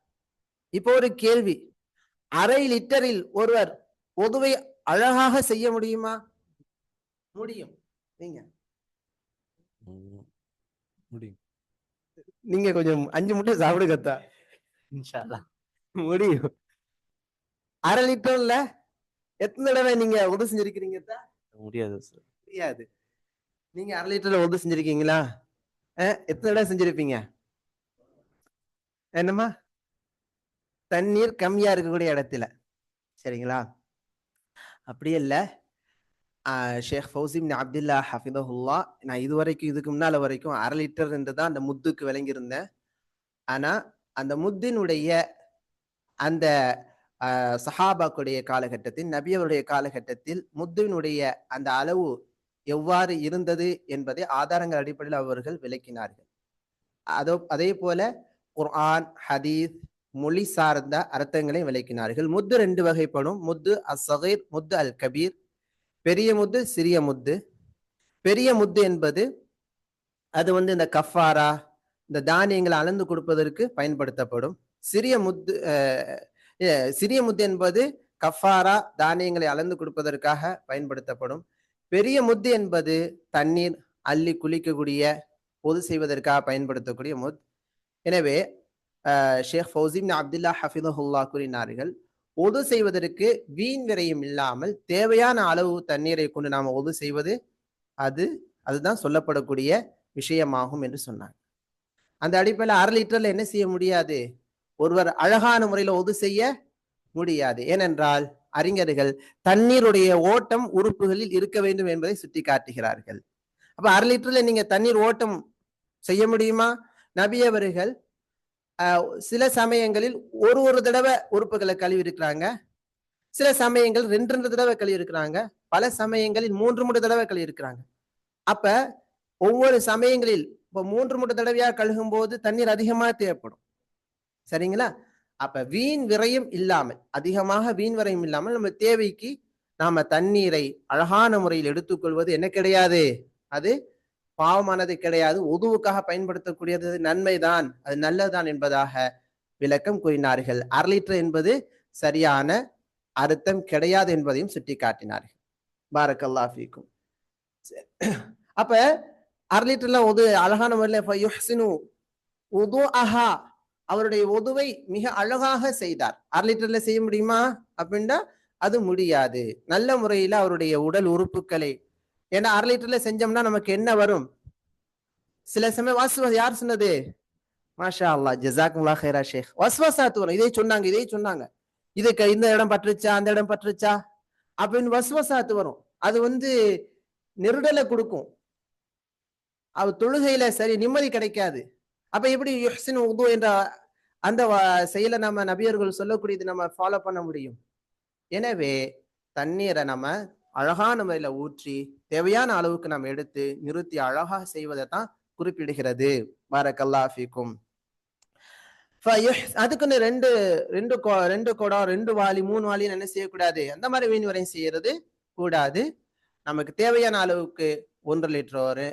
இப்போ ஒரு கேள்வி, அரை லிட்டரில் ஒருவர் உதுவை அழகாக செய்ய முடியுமா? முடியும். நீங்க கொஞ்சம் 5 முட்டை சாப்பிடுங்கத்தா, இன்ஷா அல்லாஹ் முடியும். அரை லிட்டர்ல எத்தனை தடவை நீங்க உதவி செஞ்சிருக்கிறீங்க? முடியாது. முடியாது. நீங்க அரை லிட்டர்ல உதவி செஞ்சிருக்கீங்களா? எத்தனை தடவை செஞ்சிருப்பீங்க? என்னமா? தண்ணீர் கம்மியா இருக்கக்கூடிய இடத்துல. சரிங்களா? அப்படியே இல்ல. ஷேக் ஃபௌசி இப்னு அப்துல்லா ஹஃபிதஹுல்லாஹ், நான் இதுக்கு முன்னால வரைக்கும் அரை லிட்டர் என்று தான் அந்த முத்துக்கு விளங்கியிருந்தேன். ஆனா அந்த முத்தினுடைய அந்த சஹாபாக்குடைய காலகட்டத்தில், நபியவருடைய காலகட்டத்தில் முத்தினுடைய அந்த அளவு எவ்வாறு இருந்தது என்பதை ஆதாரங்கள் அடிப்படையில் அவர்கள் விளக்கினார்கள். அதே போல குர்ஆன், ஹதீஸ், மொழி சார்ந்த அர்த்தங்களை விளக்கினார்கள். முத்து 2 வகைப்படும். முத்து அஸ்ஸகீர், முத்து அல் கபீர். பெரிய முத்து, சிறிய முத்து. பெரிய முத்து என்பது அது இந்த கஃபாரா, இந்த தானியங்களை அளந்து கொடுப்பதற்கு பயன்படுத்தப்படும். சிறிய முத்து என்பது கஃபாரா, தானியங்களை அளந்து கொடுப்பதற்காக பயன்படுத்தப்படும். பெரிய முத்து என்பது தண்ணீர் அள்ளி குளிக்கக்கூடிய, பொது செய்வதற்காக பயன்படுத்தக்கூடிய முத். எனவே ஷேக் ஃபௌசி இப்னு அப்துல்லா ஹஃபிதஹுல்லாஹ் கூறினார்கள், ஒது செய்வதற்கு வீண் விரயம் இல்லாமல் தேவையான அளவு தண்ணீரை கொண்டு நாம் ஒது செய்வது அதுதான் சொல்லப்படக்கூடிய விஷயமாகும் என்று சொன்னாங்க. அந்த அடிப்படையில் அரை லிட்டர்ல என்ன செய்ய முடியாது? ஒருவர் அழகான முறையில் ஒது செய்ய முடியாது. ஏனென்றால் அறிஞர்கள் தண்ணீருடைய ஓட்டம் உறுப்புகளில் இருக்க வேண்டும் என்பதை சுட்டி காட்டுகிறார்கள். அப்ப 1/2 லிட்டர்ல நீங்க தண்ணீர் ஓட்டம் செய்ய முடியுமா? நபி அவர்கள் சில சமயங்களில் ஒரு தடவை உறுப்புகளை கழுவி இருக்கிறாங்க, சில சமயங்கள் 2 தடவை கழுவி இருக்கிறாங்க, பல சமயங்களில் 3 தடவை கழுவி இருக்கிறாங்க. அப்ப ஒவ்வொரு சமயங்களில் இப்ப 3 தடவையா கழுகும் போது தண்ணீர் அதிகமா தேவைப்படும். சரிங்களா? அப்ப வீண் விரயம் இல்லாமல், அதிகமாக வீண் விரயம் இல்லாமல் நம்ம தேவைக்கு நாம தண்ணீரை அழகான முறையில் எடுத்துக்கொள்வது என்ன கிடையாது, அது பாவமானது கிடையாது, உதுவுக்காக பயன்படுத்தக்கூடியது நன்மைதான், அது நல்லதுதான் என்பதாக விளக்கம் கூறினார்கள். 1/2 லிட்டர் என்பது சரியான அர்த்தம் கிடையாது என்பதையும் சுட்டி காட்டினார்கள். பாரக்கல்லாஹு ஃபீக்கும். அப்ப 1/2 லிட்டர்ல அழகான முறையில் அவருடைய உதுவை மிக அழகாக செய்தார். 1/2 லிட்டர்ல செய்ய முடியுமா அப்படின்னா அது முடியாது. நல்ல முறையில அவருடைய உடல் உறுப்புகளை, ஏன்னா 1/2 லிட்டர்ல செஞ்சோம்னா நமக்கு என்ன வரும்? சில சமயம் வாஸ்வாஸ், யார் சொன்னது? மாஷா அல்லாஹ், ஜஸாக்குமுல்லாஹ் ஹைரா ஷேக். வஸ்வாசாத்து வரும். இதை சொன்னாங்க இதுக்கு இந்த இடம் பற்றுச்சா, அந்த இடம் பற்றுச்சா அப்படின்னு வஸ்வாசாத்து வரும். அது நெருடலை கொடுக்கும். அது தொழுகையில சரி நிம்மதி கிடைக்காது. அப்ப எப்படி யுஹ்சினு உது என்ற அந்த செயலை நம்ம நபியர்கள் சொல்லக்கூடியது நம்ம ஃபாலோ பண்ண முடியும்? எனவே தண்ணீரை நம்ம அழகான முறையில ஊற்றி தேவையான அளவுக்கு நம்ம எடுத்து நிறுத்தி அழகா செய்வதை தான் குறிப்பிடுகிறது. பாரக்கல்லாஹு ஃபீக்கும். அதுக்குன்னு ரெண்டு குடம், 2 வாளி, 3 வாளின்னு என்ன செய்யக்கூடாது, அந்த மாதிரி வீண் வரையும் செய்யறது கூடாது. நமக்கு தேவையான அளவுக்கு 1 லிட்டர்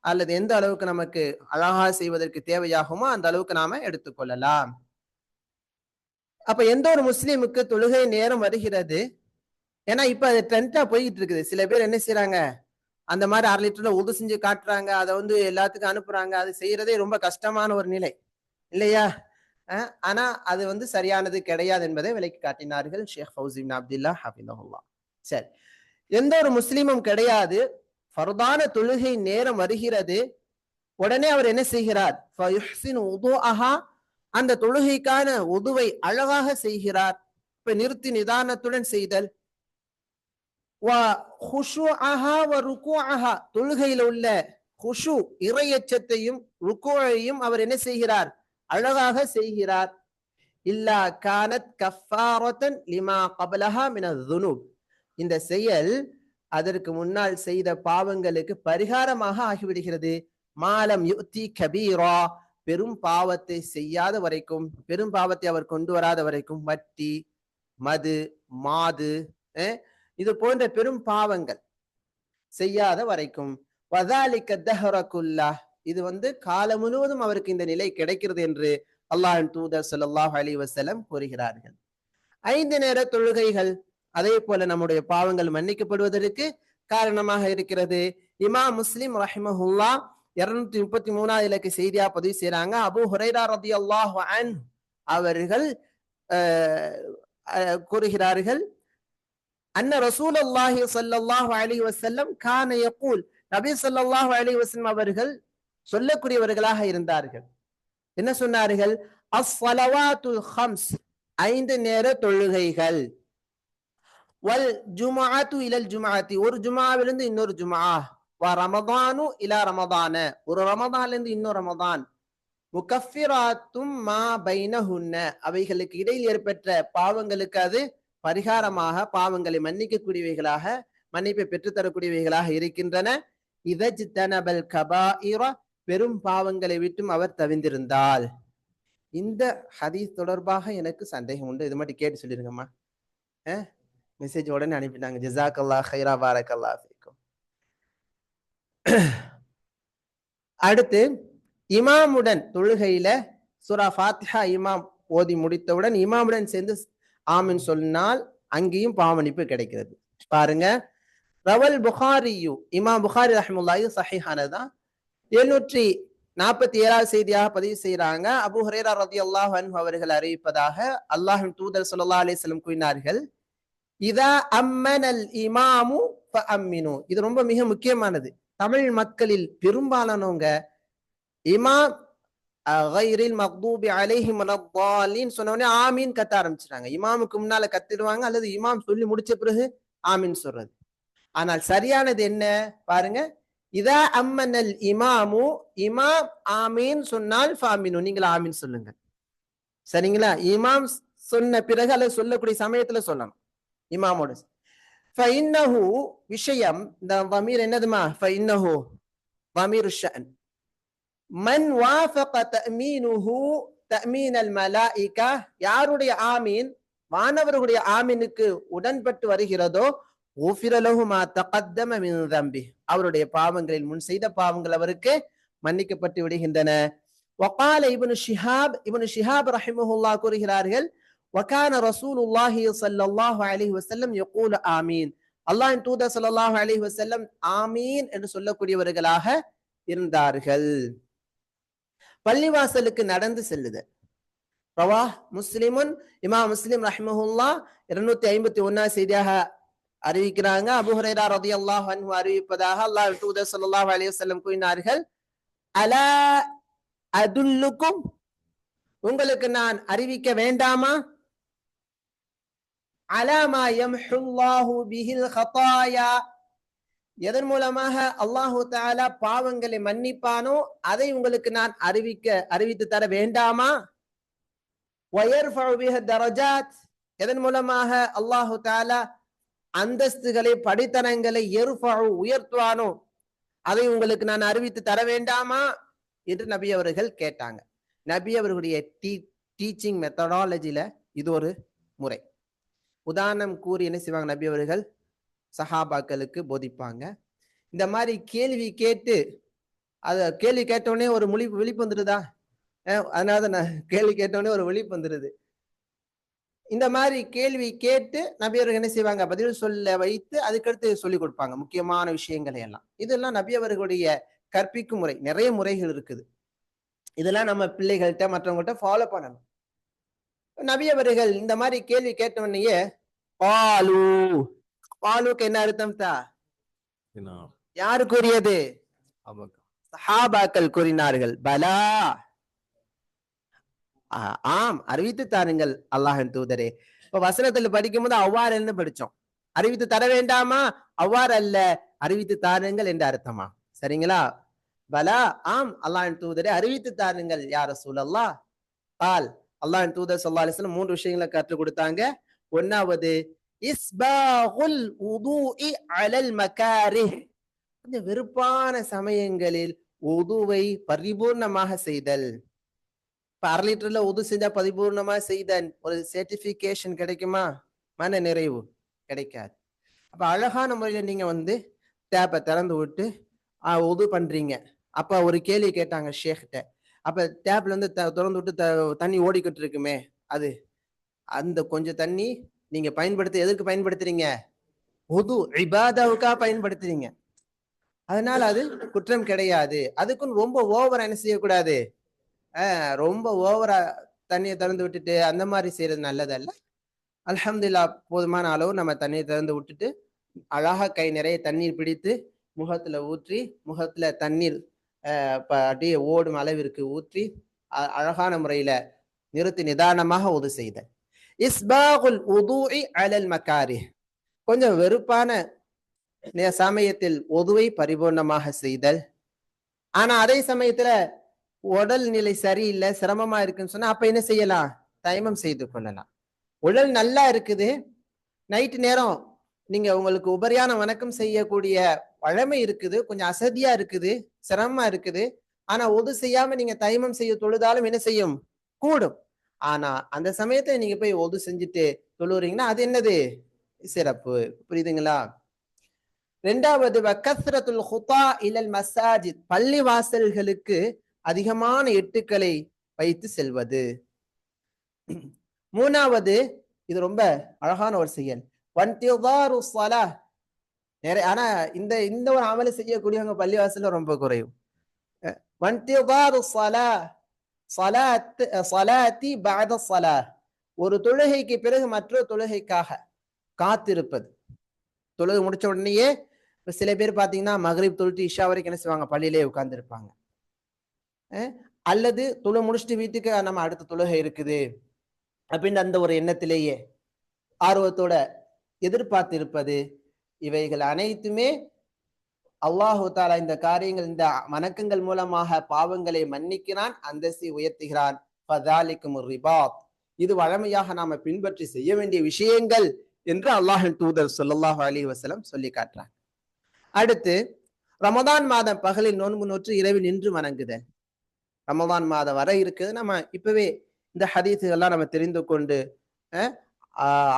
அல்லது எந்த அளவுக்கு நமக்கு அழகா செய்வதற்கு தேவையாகுமோ அந்த அளவுக்கு நாம எடுத்துக்கொள்ளலாம். அப்ப எந்த ஒரு முஸ்லீமுக்கு தொழுகை நேரம் வருகிறது, ஏன்னா இப்ப அது ட்ரெண்டா போயிட்டு இருக்குது. சில பேர் என்ன செய்யறாங்க, அந்த மாதிரி 1/2 லிட்டர்ல உது செஞ்சு காட்டுறாங்க, அதை எல்லாத்துக்கும் அனுப்புறாங்க. அது செய்யறதே ரொம்ப கஷ்டமான ஒரு நிலை இல்லையா? ஆனா அது சரியானது கிடையாது என்பதை விளக்கி காட்டினார்கள் ஷேக் ஃபௌசி பின் அப்துல்லாஹ் ஹஃபிதஹுல்லாஹ். சரி, எந்த ஒரு முஸ்லீமும் கிடையாது, ஃபர்தான தொழுகை நேரம் வருகிறது, உடனே அவர் என்ன செய்கிறார், ஃபயுஹ்சினு உதுஅஹா, அந்த தொழுகைக்கான உதுவை அழகாக செய்கிறார். இப்ப நிறுத்தி நிதானத்துடன் செய்தல், தொழுகையில் உள்ள குஷு இறையச்சத்தையும் ருக்குவையும் அவர் என்ன செய்கிறார், அழகாக செய்கிறார். இல்லா கானத் கஃபாரத்தன் லிமா கபலஹா மினல் ذுனூப், இந்த செயல் அதற்கு முன்னால் செய்த பாவங்களுக்கு பரிகாரமாக ஆகிவிடுகிறது. மாலம் யுத்தி கபீரா, பெரும் பாவத்தை செய்யாத வரைக்கும், பெரும் பாவத்தை அவர் கொண்டு வராத வரைக்கும், வட்டி, மது, மாது, இது போன்ற பெரும் பாவங்கள் செய்யாத வரைக்கும். வதாலிக தஹரகுல்லாஹ், இது காலம் முழுவதும் அவருக்கு இந்த நிலை கிடைக்கிறது என்று அல்லாஹ்வின் தூதர் ஸல்லல்லாஹு அலைஹி வஸல்லம் கூறுகிறார்கள். 5 நேர தொழுகைகள் அதே போல நம்முடைய பாவங்கள் மன்னிக்கப்படுவதற்கு காரணமாக இருக்கிறது. இமாம் முஸ்லிம் ரஹிமஹுல்லாஹ் 233வது இலக்க செய்தியா பதிவு செய்றாங்க. அபூ ஹுரைரா ரலியல்லாஹு அன்ஹு அவர்கள் கூறுகிறார்கள், அன்ன ரசூலுல்லாஹி ஸல்லல்லாஹு அலைஹி வஸல்லம் கான யகூல், நபி ஸல்லல்லாஹு அலைஹி வஸல்லம் அவர்கள் சொல்லக்கூடியவர்களாக இருந்தார்கள். என்ன சொன்னார்கள்? அஸ்ஸலவாத்துல் ஹம்ஸ், 5 நேர தொழுகைகள், வல் ஜும்ஆத்து இலல் ஜும்ஆத்தி, ஒரு ஜும்ஆவிலிருந்து இன்னொரு ஜும்ஆ, வ ரமதானு இலா ரமதான, ஒரு ரமதானிலிருந்து இன்னொரு ரமதான், முகஃபிராத்தும் மா பைனஹுன்ன, அவைகளுக்கு இடையில் ஏற்பட்ட பாவங்களுக்கு அது பரிகாரமாக, பாவங்களை மன்னிக்கக்கூடியவைகளாக, மன்னிப்பை பெற்றுத்தரக்கூடியவைகளாக இருக்கின்றன. இதஜ்தனபல் கபாயிர, பெரும் பாவங்களை விட்டும் அவர் தவிர்ந்திருந்தால். இந்த ஹதீஸ் தொடர்பாக எனக்கு சந்தேகம் உண்டு, இது மட்டும் கேட்டு சொல்லிருங்கம்மா. மெசேஜ் உடனே அனுப்பிட்டாங்க. ஜஸாக்கல்லாஹ் ஹைரா, பாரக்கல்லாஹு ஃபீக்கும். அடுத்து இமாமுடன் தொழுகையில சூரா ஃபாத்திஹா இமாம் ஓதி முடித்தவுடன் இமாமுடன் சேர்ந்து ஆமின் சொன்னால் அங்கேயும் பாவமன்னிப்பு கிடைக்கிறது. பாருங்க, ரவல் புகாரியு, இமாம் புகாரி ரஹ்மத்துல்லாஹி சஹீஹானதான் 747வது செய்தியாக பதிவு செய்யறாங்க. அபூ ஹுரைரா ரலியல்லாஹு அன்ஹு அவர்கள் அறிவிப்பதாக, அல்லாஹ்வின் தூதர் ஸல்லல்லாஹு அலைஹி வஸல்லம் கூறினார்கள், இதா அம்மனல் இமாமு ஃபஅம்மினு, இது ரொம்ப மிக முக்கியமானது. தமிழ் மக்களில் பெரும்பாலானவங்க இமாம் கைரில் மக்தூபி அலைஹிம் வலத்தாலின் சொன்ன உடனே ஆமீன் கத்த ஆரம்பிச்சிட்டாங்க. இமாமுக்கு முன்னால கத்திடுவாங்க, அல்லது இமாம் சொல்லி முடிச்ச பிறகு ஆமீன் சொல்றது. ஆனால் சரியானது என்ன பாருங்க, இதா அம்மனல் இமாமு, இமாம் ஆமீன் சொன்னால் ஃபாமினு, நீங்கள் ஆமீன் சொல்லுங்க. சரிங்களா? இமாம் சொன்ன பிறகு அல்லது சொல்லக்கூடிய சமயத்துல சொல்லணும் இமாமோட. ஃபஇன்னஹு விஷயம், இந்த வமீர் என்னதுமா? ஃபஇன்னஹு வமீரு ஷஅன். மன் வாஃபக தஅமீனுஹு தஅமீனல் மலாயிகா, யாருடைய ஆமீன் வானவர்களுடைய ஆமீனுக்கு உடன்பட்டு வருகிறதோ, ஊஃபிர லஹு மா தகத்தம மின் தம்பி, அவருடைய பாவங்களில் முன் செய்த பாவங்கள் அவருக்கு மன்னிக்கப்பட்டு விடுகின்றன. வகால இப்னு ஷிஹாப் ரஹிமஹுல்லாஹ் கூறுகிறார்கள், வகான ரசூலுல்லாஹி ஸல்லல்லாஹு அலைஹி வஸல்லம் யகூலு ஆமீன், அல்லாஹ்வின் தூதர் ஸல்லல்லாஹு அலைஹி வஸல்லம் ஆமீன் என்று சொல்லக்கூடியவர்களாக இருந்தார்கள். பள்ளிவாசலுக்கு நடந்து செல்லுது. ரவாஹ் முஸ்லிமுன், இமாம் முஸ்லிம் ரஹ்மஹுல்லாஹ் 251 செய்தியாக அறிவிக்கிறாங்க. அபூ ஹுரைரா ரலியல்லாஹு அன்ஹு அறிவிப்பதாக, அல்லாஹ்வின் தூதர் ஸல்லல்லாஹு அலைஹி வஸல்லம் கூறினார்கள், அலா அதுல்லுக்கும், உங்களுக்கு நான் அறிவிக்க வேண்டாமா, அலா மா யம்ஹுல்லாஹு பிஹில் ஹதாயா, எதன் மூலமாக அல்லாஹு தஆலா பாவங்களை மன்னிப்பானோ அதை உங்களுக்கு நான் அறிவித்து தர வேண்டாமா, வயர்ஃபஉ பிஹி தரஜாத், எதன் மூலமாக அல்லாஹு தஆலா அந்தஸ்துகளை படித்தனங்களை உயர்த்துவானோ அதை உங்களுக்கு நான் அறிவித்து தர வேண்டாமா என்று நபி அவர்கள் கேட்டாங்க. நபி அவர்களுடைய டீச்சிங் மெத்தடாலஜில இது ஒரு முறை. உதாரணம் கூறி என்ன செய்வாங்க, நபி அவர்கள் சஹாபாக்களுக்கு போதிப்பாங்க. இந்த மாதிரி கேள்வி கேட்டு, அத கேள்வி கேட்டோடனே ஒரு விழிப்பு வந்துடுதா, அதனால நான் கேள்வி கேட்டோடனே ஒரு விழிப்பு வந்துடுது. இந்த மாதிரி கேள்வி கேட்டு நபி அவர்கள் என்ன செய்வாங்க, பதில் சொல்ல வைத்து அதுக்கடுத்து சொல்லிக் கொடுப்பாங்க முக்கியமான விஷயங்களை எல்லாம். இதெல்லாம் நபி அவர்களுடைய கற்பிக்கும் முறை. நிறைய முறைகள் இருக்குது, இதெல்லாம் நம்ம பிள்ளைகள்கிட்ட மற்றவங்கள்ட்ட ஃபாலோ பண்ணணும். நபி அவர்கள் இந்த மாதிரி கேள்வி கேட்டவனையே பாலு, பாலுக்கு என்ன அர்த்தம் தா, யாரு கூறியது, சஹாபாக்கள் கூறினார்கள். பலா, ஆம் அறிவித்து தாருங்கள் அல்லாஹ்வின் தூதரே. இப்ப வசனத்துல படிக்கும் போது அவ்வாறு என்ன படிச்சோம், அறிவித்து தர வேண்டாமா, அவ்வாறு அல்ல, அறிவித்து தாருங்கள் என்ற அர்த்தமா, சரிங்களா? பலா, ஆம் அல்லாஹ்வின் தூதரே அறிவித்து தாருங்கள் யா ரசூலல்லாஹ். கால், அல்லாஹ்வின் தூதர் ஸல்லல்லாஹு அலைஹி வஸல்லம் 3 விஷயங்களை கற்றுக் கொடுத்தாங்க. ஒன்னாவது, இஸ்பாகுல் உதூஇ அலல் மகாரிஹ், கொஞ்சம் வெறுப்பான சமயங்களில் உதுவை பரிபூர்ணமாக செய்தல். இப்ப 1/2 லிட்டர்ல உது செஞ்சா பரிபூர்ணமா செய்த ஒரு சர்டிபிகேஷன் கிடைக்குமா, மன நிறைவு கிடைக்காது. அப்ப அழகான முறையில நீங்க டேப்பை திறந்து விட்டு உது பண்றீங்க. அப்ப ஒரு கேள்வி கேட்டாங்க ஷேக்கிட்ட, அப்ப டேப்ல திறந்து விட்டு தண்ணி ஓடிக்கிட்டு இருக்குமே, அது அந்த கொஞ்சம் தண்ணி நீங்க எதற்கு பயன்படுத்துறீங்க, உது இபாதாவுக்கா பயன்படுத்துறீங்க. அதனால அது குற்றம் கிடையாது. அதுக்குன்னு ரொம்ப ஓவரா என்ன செய்யக்கூடாது, ரொம்ப ஓவரா தண்ணியை திறந்து விட்டுட்டு அந்த மாதிரி செய்யறது நல்லதல்ல. அல்ஹம்துலில்லாஹ் போதுமான அளவு நம்ம தண்ணியை திறந்து விட்டுட்டு அழகா கை நிறைய தண்ணீர் பிடித்து முகத்துல ஊற்றி, முகத்துல தண்ணீர் அப்படியே ஓடும் அளவிற்கு ஊற்றி அழகான முறையில நிறுத்தி நிதானமாக உது செய்தல். இஸ்பாகுல் உதூஇ அலல் மகாரிஹ், கொஞ்சம் வெறுப்பான சமயத்தில் உதுவை பரிபூர்ணமாக செய்தல். ஆனா அதே சமயத்துல உடல் நிலை சரியில்லை, சிரமமா இருக்குன்னு சொன்னா அப்ப என்ன செய்யலாம், தயமம் செய்து கொள்ளலாம். உடல் நல்லா இருக்குது, நைட்டு நேரம் நீங்க உங்களுக்கு உபரியான வணக்கம் செய்யக்கூடிய வழமை இருக்குது, கொஞ்சம் அசதியா இருக்குது, சிரமமா இருக்குது, ஆனா உது செய்யாம நீங்க தயமம் செய்ய தொழுதாலும் என்ன செய்யும், கூடும். ஆனா அந்த சமயத்துல நீங்க போய் உது செஞ்சுட்டு தொழுறீங்கன்னா அது என்னது, சிறப்பு. புரியுதுங்களா? ரெண்டாவது, வக்கஸ்ரத்துல் ஹுதா இலல் மசாஜித், பள்ளி வாசல்களுக்கு அதிகமான எட்டுக்களை வைத்து செல்வது. மூணாவது, இது ரொம்ப அழகான ஒரு செயல், வன்திதாரு ஸலாஹ். ஆனா இந்த ஒரு அமலை செய்யக்கூடியவங்க பள்ளிவாசல்ல ரொம்ப குறையும். வன்திதாரு ஸலாஹ், ஸலாத்தி பஅத ஸலாஹ், ஒரு தொழுகைக்கு பிறகு மற்றொரு தொழுகைக்காக காத்திருப்பது. தொழுகை முடிச்ச உடனேயே சில பேர் பாத்தீங்கன்னா மக்ரிப் தொழுட்டு இஷா வரைக்கும் என்ன செய்வாங்க, பள்ளியிலே உட்கார்ந்து இருப்பாங்க. அல்லது தொழு முடிச்சுட்டு வீட்டுக்கு நம்ம அடுத்த தொழுகை இருக்குது அப்படின்னு அந்த ஒரு எண்ணத்திலேயே ஆர்வத்தோட எதிர்பார்த்து இருப்பது, இவைகள் அனைத்துமே அல்லாஹு தாலா இந்த காரியங்கள், இந்த வணக்கங்கள் மூலமாக பாவங்களை மன்னிக்கிறான், அந்தஸ்தை உயர்த்துகிறான். இது வழமையாக நாம பின்பற்றி செய்ய வேண்டிய விஷயங்கள் என்று அல்லாஹின் தூதர் ஸல்லல்லாஹு அலைஹி வஸல்லம் சொல்லி காட்டுறாங்க. அடுத்து ரமதான் மாதம் பகலில் நோன்பு நோற்று இரவில் நின்று வணங்குதல். ரமதான் மாதம் வர இருக்குது, நம்ம இப்பவே இந்த ஹதீஸுகள்லாம் நம்ம தெரிந்து கொண்டு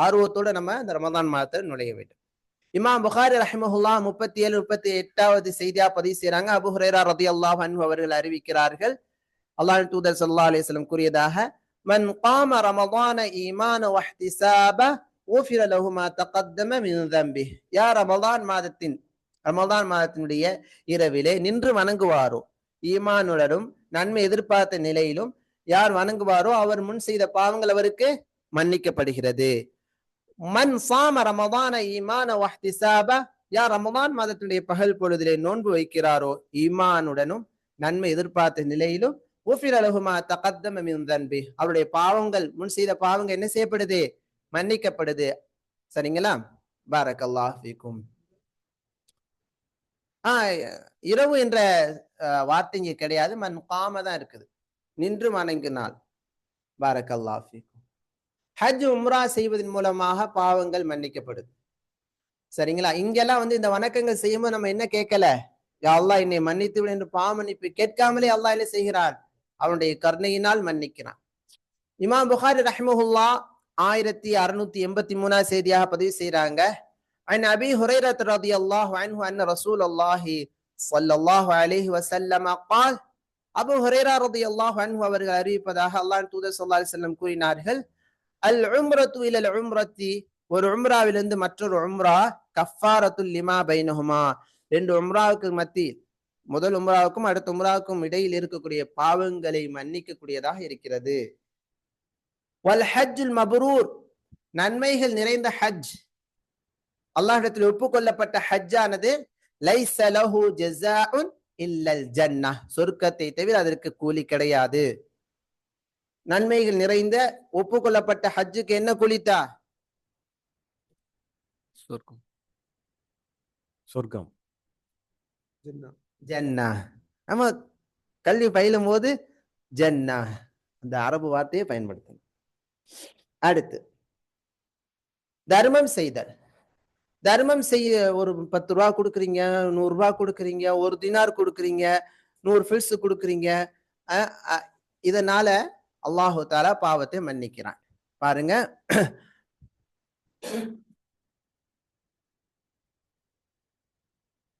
ஆர்வத்தோட நம்ம இந்த ரமதான் மாதத்தை நுழைய வேண்டும். இமாம் புகாரி ரஹிமஹுல்லாஹ் 37 38வது செய்தியா பதிவு செய்றாங்க. அபூ ஹுரைரா ரலியல்லாஹு அன்ஹு அவர்கள் அறிவிக்கிறார்கள், அல்லாஹ்வின் தூதர் ஸல்லல்லாஹு அலைஹி வஸல்லம் கூறியதாக, மன் காம ரமதான ஈமான வஹ்திசாப ஊஃபிர லஹு மா தகத்தம மின் தம்பிஹ். யார் ரமதான் மாதத்தினுடைய இரவிலே நின்று வணங்குவாரோ, ஈமானுடனும் நன்மை எதிர்பார்த்த நிலையிலும் யார் வணங்குவாரோ அவர் முன் செய்த பாவங்கள் அவருக்கு மன்னிக்கப்படுகிறது. மன் சாம ரமதான ஈமான வஹ்திசாப, யார் ரமதான் மாதத்தினுடைய பகல் பொழுதிலே நோன்பு வைக்கிறாரோ ஈமானுடனும் நன்மை எதிர்பார்த்த நிலையிலும் ஊஃபிர லஹு மா தகத்தம மின் தன்பிஹ், அவருடைய பாவங்கள், முன் செய்த பாவங்கள் என்ன செய்யப்படுது? மன்னிக்கப்படுது. சரிங்களா? பாரக்கல்லாஹு ஃபீக்கும். இரவு என்ற வார்த்தை இங்க கிடையாது, மன் காம தான் இருக்குது, நின்று வணங்கினால். பாரக்கல்லாஹு ஃபீக்கும். ஹஜ் உம்ரா செய்வதன் மூலமாக பாவங்கள் மன்னிக்கப்படுது. சரிங்களா? இங்கெல்லாம் இந்த வணக்கங்கள் செய்யும்போது நம்ம என்ன கேட்கல, யா அல்லாஹ் என்னை மன்னித்து விடு என்று பாவ மன்னிப்பு கேட்காமலே அல்லாஹ் என்ன செய்கிறான்? அவனுடைய கருணையினால் மன்னிக்கிறான். இமாம் புகாரி ரஹிமஹுல்லாஹ் 1683 செய்தியாக பதிவு செய்றாங்க. عن أبي هريرة رضي الله عنه أن رسول الله صلى الله عليه وسلم قال, அபூ ஹுரைரா ரலியல்லாஹு அன்ஹு அவர்கள் அறிவிப்பதாக, அல்லாஹ்வின் தூதர் ஸல்லல்லாஹு அலைஹி வஸல்லம் கூறினார்கள், அல் உம்ரத்து இலல் உம்ரத்தி, ஒரு உம்ராவிலிருந்து மற்றொரு உம்ரா கஃபாரத்துல் லிமா பைனஹுமா, ரெண்டு உம்ராவுக்கு மத்தியில், முதல் உம்ராவுக்கும் அடுத்த உம்ராவுக்கும் இடையில் இருக்கக்கூடிய பாவங்களை மன்னிக்கக்கூடியதாக இருக்கிறது. வல் ஹஜ்ஜுல் மப்ரூர், நன்மைகள் நிறைந்த ஹஜ், அல்லாஹ்விடத்தில் ஒப்புக்கொள்ளப்பட்ட ஹஜ்ஜானது லைஸ லஹு ஜஸாஉன் இல்லல் ஜன்னஹ், சொர்க்கத்தை தவிர அதற்கு கூலி கிடையாது. நன்மைகள் நிறைந்த ஒப்புக்கொள்ளப்பட்ட ஹஜ்ஜுக்கு என்ன கூலித்தா? சொர்க்கம். சொர்க்கம். ஜன்னா. நம்ம கல்வி பயிலும் போது ஜன்னா அந்த அரபு வார்த்தையை பயன்படுத்தணும். அடுத்து தர்மம் செய்தல். தர்மம் செய்ய ஒரு 10 ரூபா கொடுக்குறீங்க, 100 ரூபா கொடுக்குறீங்க, 1 தினார் கொடுக்குறீங்க, 100 ஃபில்ஸ் கொடுக்குறீங்க, இதனால அல்லாஹு தஆலா பாவத்தை மன்னிக்கிறான். பாருங்க,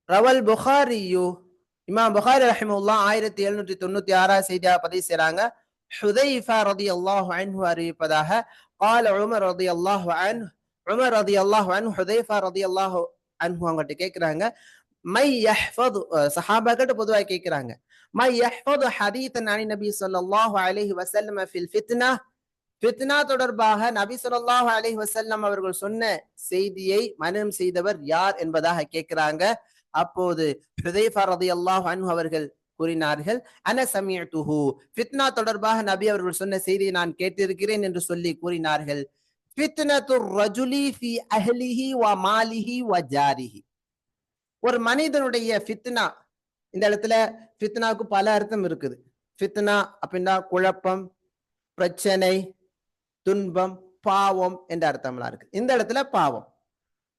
ரவல் புகாரியு, இமாம் புகாரி ரஹிமஹுல்லாஹ் 1796 செய்தியாக பதிவு செய்றாங்க. ஹுதைஃபா ரலியல்லாஹு அன்ஹு அறிவிப்பதாக, قال உமர் ரலியல்லாஹு அன்ஹு, உமர் ரலியல்லாஹு அன்ஹு ஹுதைஃபா ரலியல்லாஹு அன்ஹு அவங்ககிட்ட கேக்குறாங்க, மை யஹ்ஃபது, சஹாபாக்கிட்ட பொதுவா கேக்குறாங்க, மை யஹ்ஃபது ஹதீஸன் அனி நபி ஸல்லல்லாஹு அலைஹி வஸல்லம் ஃபில் ஃபித்னா, ஃபித்னா தொடர்பாக நபி ஸல்லல்லாஹு அலைஹி வஸல்லம் அவர்கள் சொன்ன செய்தியை மனனம் செய்தவர் யார் என்பதாக கேக்குறாங்க. அப்போது ஹுதைஃபா ரலியல்லாஹு அன்ஹு அவர்கள் கூறினார்கள், அன சமிஅதுஹு, ஃபித்னா தொடர்பாக நபி அவர்கள் சொன்ன செய்தியை நான் கேட்டிருக்கிறேன் என்று சொல்லி கூறினார்கள். ஃபித்னத்துர் ரஜுலி ஃபி அஹ்லிஹி வ மாலிஹி வ ஜாரிஹி, ஒரு மனிதனுடைய ஃபித்னா, இந்த இடத்துல ஃபித்னாவுக்கு பல அர்த்தம் இருக்குது. ஃபித்னா அப்படின்னா குழப்பம், பிரச்சனை, துன்பம், பாவம் என்ற அர்த்தம்லாம் இருக்கு. இந்த இடத்துல பாவம்,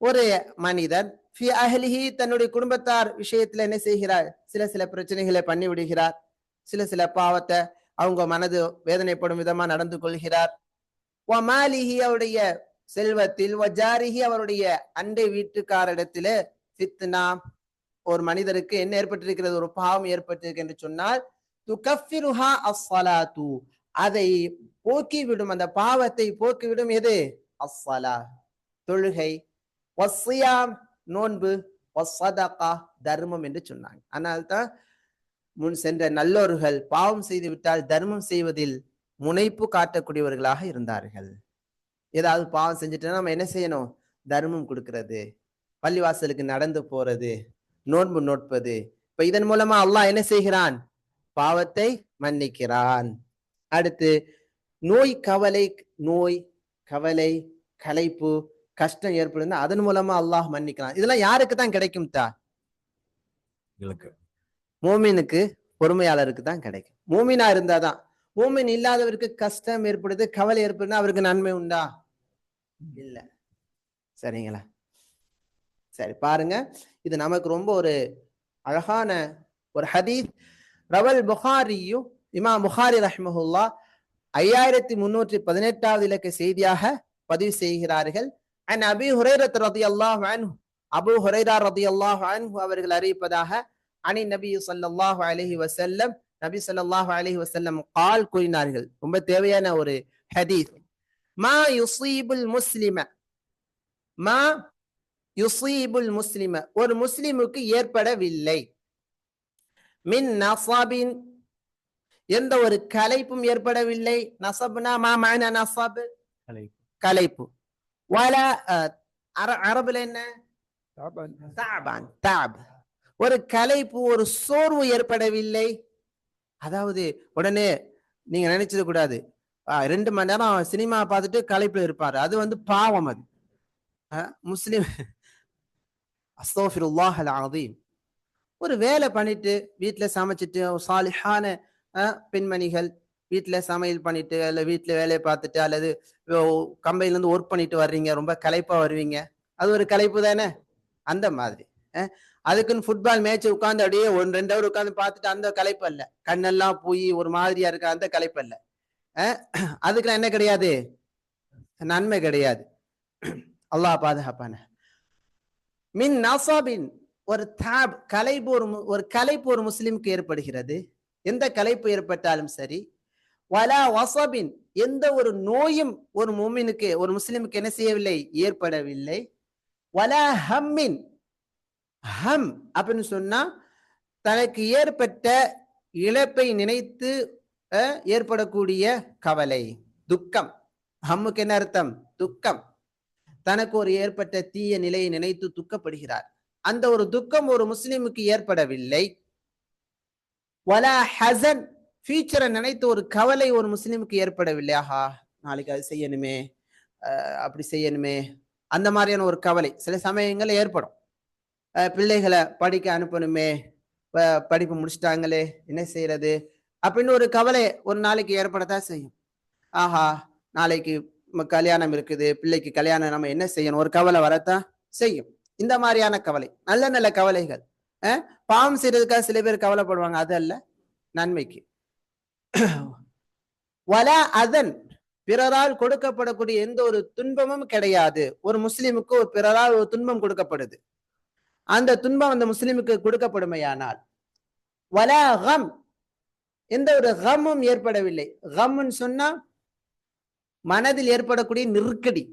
ஒரு மனிதன் ஃபி அஹ்லிஹி, தன்னுடைய குடும்பத்தார் விஷயத்துல என்ன செய்கிறார்? சில பிரச்சனைகளை பண்ணி விடுகிறார், சில பாவத்தை அவங்க மனது வேதனைப்படும் விதமா நடந்து கொள்கிறார். வ மாலிஹி, அவருடைய செல்வத்தில், வ ஜாரிஹி, அவருடைய அண்டை வீட்டுக்காரிடத்துல ஃபித்னா, ஒரு மனிதருக்கு என்ன ஏற்பட்டிருக்கிறது? ஒரு பாவம் ஏற்பட்டிருக்கு என்று சொன்னால், துகஃபிருஹா அஸ்ஸலாத்து, அதை போக்கிவிடும், அந்த பாவத்தை போக்கிவிடும் எது? அஸ்ஸலா, தொழுகை, வஸ்ஸியாம், நோன்பு, வஸ்ஸதகா, தர்மம் என்று சொன்னாங்க. அதனால்தான் முன் சென்ற நல்லோர்கள் பாவம் செய்து விட்டால் தர்மம் செய்வதில் முனைப்பு காட்டக்கூடியவர்களாக இருந்தார்கள். ஏதாவது பாவம் செஞ்சுட்டா நம்ம என்ன செய்யணும்? தர்மம் கொடுக்கிறது, பள்ளிவாசலுக்கு நடந்து போறது, நோன்பு நோட்பது. இப்ப இதன் மூலமா அல்லாஹ் என்ன செய்கிறான்? பாவத்தை மன்னிக்கிறான். அடுத்து நோய் கவலை களைப்பு கஷ்டம் ஏற்படுதுன்னா அதன் மூலமா அல்லாஹ் மன்னிக்கிறான். இதெல்லாம் யாருக்கு தான் கிடைக்கும்? மூமினுக்கு, பொறுமையாளருக்கு தான் கிடைக்கும். மூமினா இருந்தாதான். மூமின் இல்லாதவருக்கு கஷ்டம் ஏற்படுது, கவலை ஏற்படுதுன்னா அவருக்கு நன்மை உண்டா? இல்ல. சரிங்களா? சரி, பாருங்க, இது நமக்கு ரொம்ப ஒரு அழகான ஒரு ஹதீஸ். ரவல் புகாரியும் இமாம் புகாரி ரஹ்மஹுல்லா 5318வது இலக்க செய்தியாக பதிவு செய்கிறார்கள். அன் அபீ ஹுரைரத் ரலியல்லாஹு அன்ஹு, அபூ ஹுரைரா ரலியல்லாஹு அன்ஹு அவர்கள் அறிவிப்பதாக, அனி நபி ஸல்லல்லாஹு அலைஹி வஸல்லம், நபி ஸல்லல்லாஹு அலைஹி வஸல்லம் قال கூறினார்கள். ரொம்ப தேவையான ஒரு ஹதீஸ். மா யுஸீபுல் முஸ்லிம, மா யுஸீபுல் முஸ்லிம, ஒரு முஸ்லிமுக்கு ஏற்படவில்லை, மின் நஸபின், எந்த ஒரு கலைப்பும் ஏற்படவில்லை. நஸப்னா மா மஅனா நஸப், கலைப்பு. வலா அரபுல என்ன? தஅபான், தஅப், ஒரு கலைப்பு, ஒரு சோர்வு ஏற்படவில்லை. அதாவது உடனே நீங்க நினைச்சது கூடாது 2 மணி நேரம் சினிமா பார்த்துட்டு கலைப்புல இருப்பாரு, அது வந்து பாவம். அது முஸ்லிம், அஸ்தக்ஃபிருல்லாஹ் அல் அஸீம், ஒரு வேலை பண்ணிட்டு வீட்டுல சமைச்சிட்டு, சாலிஹான பெண்மணிகள் வீட்டுல சமையல் பண்ணிட்டு அல்ல வீட்டுல வேலையை பார்த்துட்டு அல்லது கம்பெனில இருந்து ஒர்க் பண்ணிட்டு வர்றீங்க, ரொம்ப களைப்பா வருவீங்க, அது ஒரு களைப்பு தானே. அந்த மாதிரி அதுக்குன்னு ஃபுட்பால் மேட்ச் உட்காந்து அப்படியே 1-2 ஹவர் உட்காந்து பார்த்துட்டு அந்த களைப்பு அல்ல. கண்ணெல்லாம் போய் ஒரு மாதிரியா இருக்க அந்த களைப்பு அல்ல. அதுக்கெல்லாம் என்ன கிடையாது? நன்மை கிடையாது. அல்லாஹ் பாதுகாப்பான. மின் நஸபின், ஒரு தாப், கலைப்பு, ஒரு கலைப்பு ஒரு முஸ்லிமுக்கு ஏற்படுகிறது. எந்த கலைப்பு ஏற்பட்டாலும் சரி. வலா வஸபின், எந்த ஒரு நோயும் ஒரு முஃமினுக்கு, ஒரு முஸ்லிமுக்கு என்ன செய்யவில்லை? ஏற்படவில்லை. வலா ஹம்மின், ஹம் அப்படின்னு சொன்னா தனக்கு ஏற்பட்ட இழப்பை நினைத்து ஏற்படக்கூடிய கவலை, துக்கம். ஹம்முக்கு என்ன அர்த்தம்? துக்கம். தனக்கு ஒரு ஏற்பட்ட தீய நிலையை நினைத்து துக்கப்படுகிறார். அந்த ஒரு துக்கம் ஒரு முஸ்லிமுக்கு ஏற்படவில்லை. வலா ஹஸன், ஃபியூச்சரை நினைத்து ஒரு கவலை ஒரு முஸ்லிமுக்கு ஏற்படவில்லை. ஆஹா, நாளைக்கு அது செய்யணுமே, அப்படி செய்யணுமே, அந்த மாதிரியான ஒரு கவலை சில சமயங்கள்ல ஏற்படும். பிள்ளைகளை படிக்க அனுப்பணுமே, படிப்பு முடிச்சிட்டாங்களே, என்ன செய்யறது அப்படின்னு ஒரு கவலை ஒரு நாளைக்கு ஏற்படத்தான் செய்யும். ஆஹா, நாளைக்கு கல்யாணம் இருக்குது, பிள்ளைக்கு கல்யாணம், நம்ம என்ன செய்யணும், ஒரு கவலை வரத்தான் செய்யும். இந்த மாதிரியான கவலை, நல்ல நல்ல கவலைகள். பாவம் செய்யறதுக்காக சில பேர் கவலைப்படுவாங்க, அது அல்ல, நன்மைக்கு. வலா அதன், பிறரால் கொடுக்கப்படக்கூடிய எந்த ஒரு துன்பமும் கிடையாது. ஒரு முஸ்லிமுக்கு ஒரு பிறரால் ஒரு துன்பம் கொடுக்கப்படுது, அந்த துன்பம் அந்த முஸ்லிமுக்கு கொடுக்கப்படுமையானால். வலா கம், எந்த ஒரு கம்மும் ஏற்படவில்லை. கம்னு சொன்னா மனதில் ஏற்படக்கூடிய நெருக்கடி,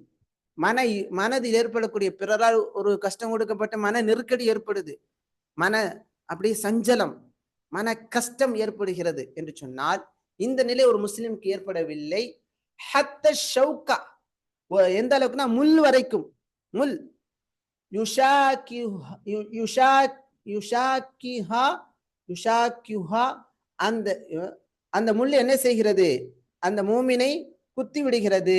மனதில் ஏற்படக்கூடிய, பிறரால் ஒரு கஷ்டம் கொடுக்கப்பட்ட மன நெருக்கடி ஏற்படுது, மன அப்படியே சஞ்சலம், மன கஷ்டம் ஏற்படுகிறது என்று சொன்னால் இந்த நிலை ஒரு முஸ்லிமுக்கு ஏற்படவில்லை. ஹத்த ஷௌகா, எந்த அளவுக்குனா முள் வரைக்கும், முள், அந்த முள் என்ன செய்கிறது? அந்த மூமினை குத்தி விடுகிறது.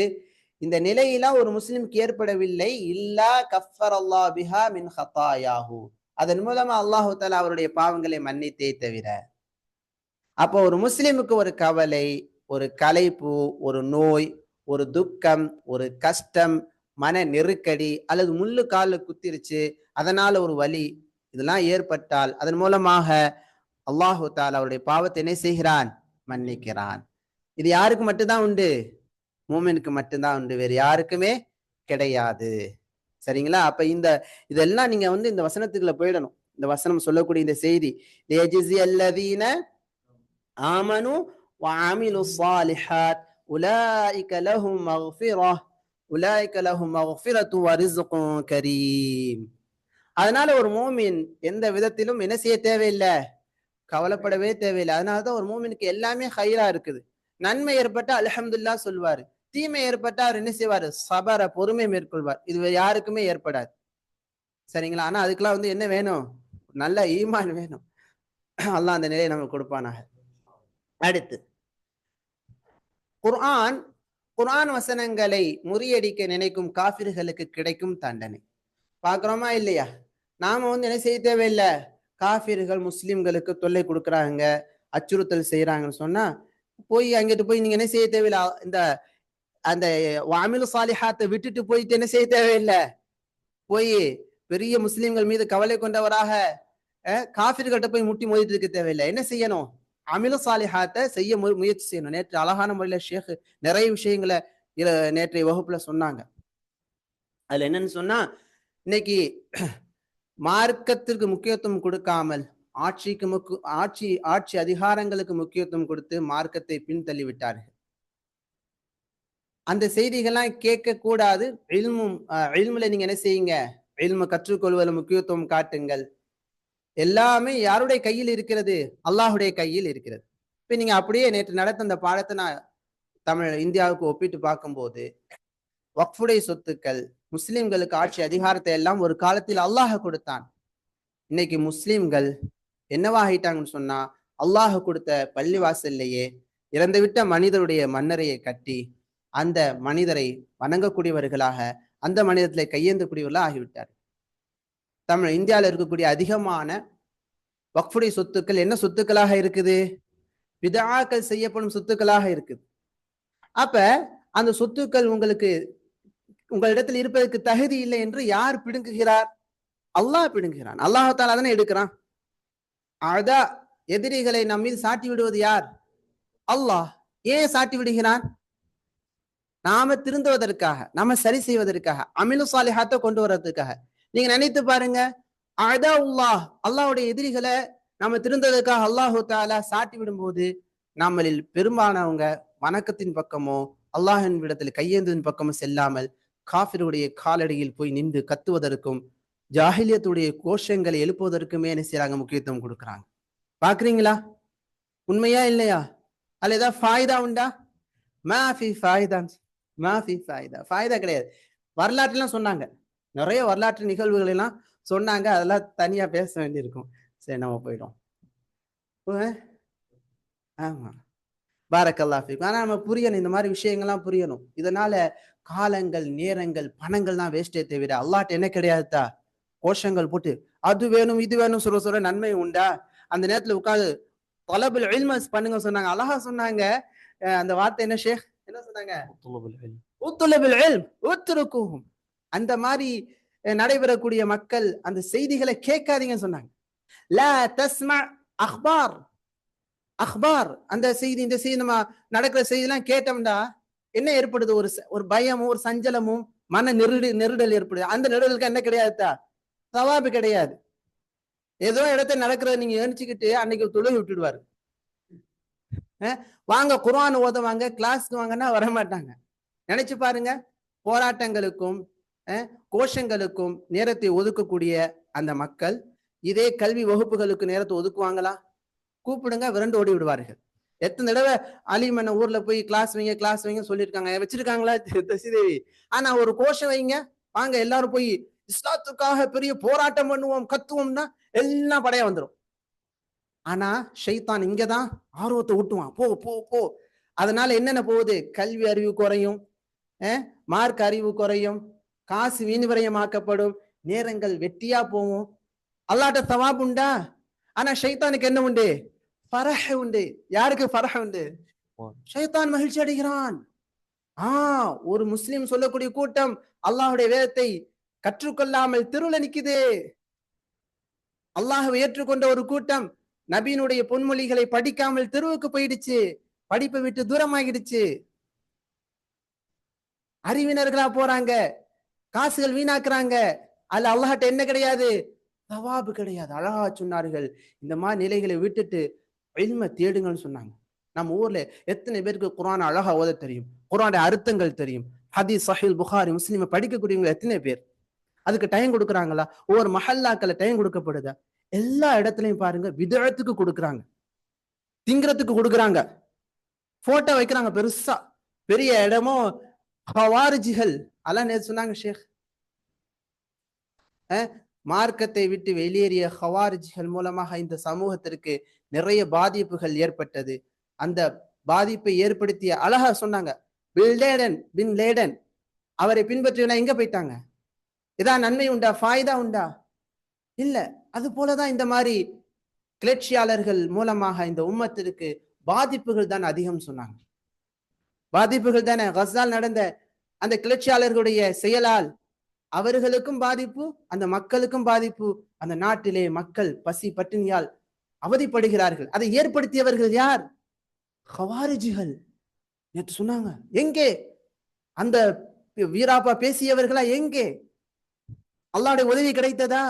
இந்த நிலையெல்லாம் ஒரு முஸ்லிமுக்கு ஏற்படவில்லை. இல்லா கஃபரல்லாஹு பிஹா மின் ஹதாயாஹு, அதன் மூலமா அல்லாஹு தஆலா அவருடைய பாவங்களை மன்னித்தே தவிர. அப்போ ஒரு முஸ்லிமுக்கு ஒரு கவலை, ஒரு களைப்பு, ஒரு நோய், ஒரு துக்கம், ஒரு கஷ்டம், மன நெருக்கடி, அல்லது முள்ளு காலில் குத்திருச்சு அதனால ஒரு வலி, இதெல்லாம் ஏற்பட்டால் அதன் மூலமாக அல்லாஹு தஆலா அவருடைய பாவத்தை என்ன செய்கிறான்? மன்னிக்கிறான். இது யாருக்கு மட்டும்தான் உண்டு? மூமினுக்கு மட்டும்தான் உண்டு, வேறு யாருக்குமே கிடையாது. சரிங்களா? அப்ப இதெல்லாம் நீங்க இந்த வசனத்துக்குள்ள போயிடணும். இந்த வசனம் சொல்லக்கூடிய இந்த செய்தி, அல்லதீன ஆமனு வஅமிலு ஸாலிஹாத் உலாயிக லஹும் மக்ஃபிரஹ் உலாயிக லஹும் மக்ஃபிரத்து வரிஸ்குன் கரீம். அதனால ஒரு மூமின் எந்த விதத்திலும் என்ன செய்ய தேவையில்லை? கவலைப்படவே தேவையில்லை. அதனாலதான் ஒரு மூமினுக்கு எல்லாமே ஹைரா இருக்குது. நன்மை ஏற்பட்டா அல்ஹம்துலில்லாஹ் சொல்வாரு, தீமை ஏற்பட்டா அவர் என்ன செய்வாரு? சபர, பொறுமை மேற்கொள்வார். இது யாருக்குமே ஏற்படாது. சரிங்களா? ஆனா அதுக்கெல்லாம் என்ன வேணும்? நல்ல ஈமான் வேணும். அல்லாஹ் அந்த நிலையை நமக்கு கொடுப்பானாக. அடுத்து குர்ஆன் குர்ஆன் வசனங்களை முறியடிக்க நினைக்கும் காஃபிர்களுக்கு கிடைக்கும் தண்டனை பார்க்கிறோமா இல்லையா? நாம என்ன செய்ய தேவையில்லை, காஃபிர்கள் முஸ்லிம்களுக்கு தொல்லை கொடுக்குறாங்க, அச்சுறுத்தல் செய்யறாங்கன்னு சொன்னா போய் அங்கிட்டு போய் நீங்க என்ன செய்ய தேவையில்லை, இந்த அந்த வாமிலு சாலிஹாத்தை விட்டுட்டு போயிட்டு என்ன செய்ய தேவையில்லை, போய் பெரிய முஸ்லிம்கள் மீது கவலை கொண்டவராக காஃபிர்கள்ட்ட போய் முட்டி மோதிட்டு இருக்க தேவையில்லை. என்ன செய்யணும், அமிலு சாலிஹாத்தை செய்ய முயற்சி செய்யணும். நேற்று அழகான முறையில ஷேக் நிறைய விஷயங்களை நேற்றைய வகுப்புல சொன்னாங்க. அதுல என்னன்னு சொன்னா, இன்னைக்கு மார்க்கத்திற்கு முக்கியத்துவம் கொடுக்காமல் ஆட்சி அதிகாரங்களுக்கு முக்கியத்துவம் கொடுத்து மார்க்கத்தை பின்தள்ளி விட்டார்கள். அந்த செய்திகள்லாம் கேட்க கூடாது. இல்முல நீங்க என்ன செய்யுங்க, இல்மு கற்றுக்கொள்வதில் முக்கியத்துவம் காட்டுங்கள். எல்லாமே யாருடைய கையில் இருக்கிறது, அல்லாஹுடைய கையில் இருக்கிறது. இப்ப நீங்க அப்படியே நேற்று நடத்த அந்த பாடத்தை நான் இந்தியாவுக்கு ஒப்பிட்டு பார்க்கும்போது, வக்ஃபுடைய சொத்துக்கள், முஸ்லிம்களுக்கு ஆட்சி அதிகாரத்தை எல்லாம் ஒரு காலத்தில் அல்லாஹ் கொடுத்தான். இன்னைக்கு முஸ்லிம்கள் என்னவாகிட்டாங்கன்னு சொன்னா, அல்லாஹ் கொடுத்த பள்ளிவாசல்லையே இறந்துவிட்ட மனிதருடைய மன்னரையை கட்டி அந்த மனிதரை வணங்கக்கூடியவர்களாக, அந்த மனிதத்திலே கையேந்தக்கூடியவர்களாக ஆகிவிட்டார். இந்தியாவில் இருக்கக்கூடிய அதிகமான வக்ஃபுடைய சொத்துக்கள் என்ன சொத்துக்களாக இருக்குது, பிதஆக்கள் செய்யப்படும் சொத்துக்களாக இருக்குது. அப்ப அந்த சொத்துக்கள் உங்களிடத்தில் இருப்பதற்கு தகுதி இல்லை என்று யார் பிடுங்குகிறார்? அல்லாஹ் பிடுங்குகிறான். அல்லாஹ் தஆலா அதனை எடுக்கிறான். அதா எதிரிகளை நம் மீது சாட்டி விடுவது யார்? அல்லாஹ். ஏன் சாட்டி விடுகிறான்? நாம திருந்துவதற்காக, நாம சரி செய்வதற்காக, அமிலு சாலிஹாத்தை கொண்டு வர்றதுக்காக. நீங்க நினைத்து பாருங்க, அதா அல்லாஹ்வுடைய எதிரிகளை நாம திருந்ததற்காக அல்லாஹு தஆலா சாட்டி விடும்போது, நம்மளில் பெரும்பாலானவங்க வணக்கத்தின் பக்கமோ அல்லாஹின் விடத்தில் கையேந்ததின் பக்கமோ செல்லாமல் காஃபிருடைய காலடியில் போய் நின்று கத்துவதற்கும் ஜாஹிலியத்துடைய கோஷங்களை எழுப்புவதற்குமே என்ன செய்யறாங்க, முக்கியத்துவம் கொடுக்குறாங்க. பாக்குறீங்களா? உண்மையா இல்லையா? அதுல ஏதாவது ஃபாயிதா உண்டா? மாஃபி ஃபாயிதா கிடையாது. வரலாற்றுலாம் சொன்னாங்க, நிறைய வரலாற்று நிகழ்வுகள் எல்லாம் சொன்னாங்க. அதெல்லாம் தனியா பேச வேண்டியிருக்கும். சரி, நம்ம போயிடும். ஆமா, பாரக்கல்லாஹ் ஃபீக். ஆனா நம்ம புரியணும், இந்த மாதிரி விஷயங்கள்லாம் புரியணும். இதனால காலங்கள், நேரங்கள், பணங்கள் தான் வேஸ்டே தவிர அல்லாஹ்ட்ட என்ன கிடையாதுதா, கோஷங்கள் போட்டு அது வேணும் இது வேணும் சொல்ற நன்மை உண்டா? அந்த நேரத்துல உட்காந்து தலபுல் இல்ம பண்ணுங்க சொன்னாங்க. அழகா சொன்னாங்க. அந்த வார்த்தை என்ன ஷேக் என்ன சொன்னாங்க? உத்துலபுல் இல்ம் உத்ருகுஹும். அந்த மாதிரி நடைபெறக்கூடிய மக்கள் அந்த செய்திகளை கேட்காதீங்கன்னு சொன்னாங்க. லா தஸ்மா அக்பார். அந்த செய்தி, இந்த செய்தி, நம்ம நடக்கிற செய்தி எல்லாம் கேட்டோம்னா என்ன ஏற்படுது? ஒரு பயமும் ஒரு சஞ்சலமும் மன நெருடல் ஏற்படுது. அந்த நெருடலுக்கு என்ன கிடையாதுதா, சவாபு கிடையாது. ஏதோ இடத்துல நடக்கிறத நீங்க யோசிச்சுக்கிட்டு அன்னைக்கு தொழுகை விட்டுடுவாரு. வாங்க குர்ஆன் ஓதுவாங்க, கிளாஸ்க்கு வாங்கன்னா வரமாட்டாங்க. நினைச்சு பாருங்க, போராட்டங்களுக்கும் கோஷங்களுக்கும் நேரத்தை ஒதுக்கக்கூடிய அந்த மக்கள் இதே கல்வி வகுப்புகளுக்கு நேரத்தை ஒதுக்குவாங்களா? கூப்பிடுங்க, விரண்டு ஓடி விடுவார்கள். எத்தனை தடவை அலிமன்ன ஊர்ல போய் கிளாஸ் வைங்க சொல்லியிருக்காங்க, வச்சிருக்காங்களா தசிதேவி? ஆனா ஒரு கோஷம் வைங்க, வாங்க எல்லாரும் போய் இஸ்லாத்துக்காக பெரிய போராட்டம் பண்ணுவோம், கத்துவோம்னா எல்லாம் படைய வந்துடும். ஆனா ஷைத்தான் இங்கதான் ஆர்வத்தை ஊட்டுவான், போ போ போ. அதனால என்னென்ன போகுது? கல்வி அறிவு குறையும், மார்க் அறிவு குறையும், காசு வீண் விரயமாக்கப்படும், நேரங்கள் வெட்டியா போகும். அல்லாஹ்ட்ட சவாப் உண்டா? ஆனா ஷைத்தானுக்கு என்ன உண்டு? ஃபரஹ் உண்டு. யாருக்கு ஃபரஹ் உண்டு? ஷைத்தான் மகிழ்ச்சி அடைகிறான். ஒரு முஸ்லிம் சொல்லக்கூடிய கூட்டம் அல்லாஹ்வுடைய வேதத்தை கற்றுக்கொள்ளாமல் தெருவில் நிக்குது. அல்லாஹ்வை ஏற்றுக்கொண்ட ஒரு கூட்டம் நபியினுடைய பொன்மொழிகளை படிக்காமல் தெருவுக்கு போயிடுச்சு, படிப்பை விட்டு தூரமாகிடுச்சு. அறிவினர்களா போறாங்க, காசுகள் வீணாக்குறாங்க. அதுல அல்லாஹ்ட்ட என்ன கிடையாது? சவாபு கிடையாது. அழகா சொன்னார்கள், இந்த மாதிரி நிலைகளை விட்டுட்டு இல்ம தேடுங்கன்னு சொன்னாங்க. நம்ம ஊர்ல எத்தனை பேருக்கு குர்ஆன் அழகா ஓத தெரியும், குர்ஆனுடைய அர்த்தங்கள் தெரியும், ஹதீஸ் சஹீஹ் புகாரி முஸ்லிம் படிக்கக்கூடியவங்க எத்தனை பேர்? அதுக்கு டைம் கொடுக்குறாங்களா? ஒவ்வொரு மஹல்லாக்களை டைம் கொடுக்கப்படுதா? எல்லா இடத்துலயும் பாருங்க, விதத்துக்கு கொடுக்குறாங்க, திங்கிறதுக்கு கொடுக்குறாங்க, போட்டோ வைக்கிறாங்க பெருசா, பெரிய இடமும் ஹவாரிஜிகள் அல்லாஹ் நேத்து சொன்னாங்க ஷேக். மார்க்கத்தை விட்டு வெளியேறிய ஹவாரிஜிகள் மூலமாக இந்த சமூகத்திற்கு நிறைய பாதிப்புகள் ஏற்பட்டது. அந்த பாதிப்பை ஏற்படுத்திய அழகா சொன்னாங்க. பின் லேடன் அவரை பின்பற்றினா எங்க போயிட்டாங்க? இதான் நன்மை உண்டா, ஃபாய்தா உண்டா? இல்ல. அது போலதான் இந்த மாதிரி கிளர்ச்சியாளர்கள் மூலமாக இந்த உம்மத்திற்கு பாதிப்புகள் தான் அதிகம் சொன்னாங்க. பாதிப்புகள் தானே. கஸால் நடந்த அந்த கிளர்ச்சியாளர்களுடைய செயலால் அவர்களுக்கும் பாதிப்பு, அந்த மக்களுக்கும் பாதிப்பு. அந்த நாட்டிலே மக்கள் பசி பட்டினியால் அவதிப்படுகிறார்கள். அதை ஏற்படுத்தியவர்கள் யார்? ஹவாரிஜிகள். நேற்று சொன்னாங்க. எங்கே அந்த வீராப்பா பேசியவர்களா? எங்கே அல்லாஹ்வுடைய உதவி கிடைத்ததா?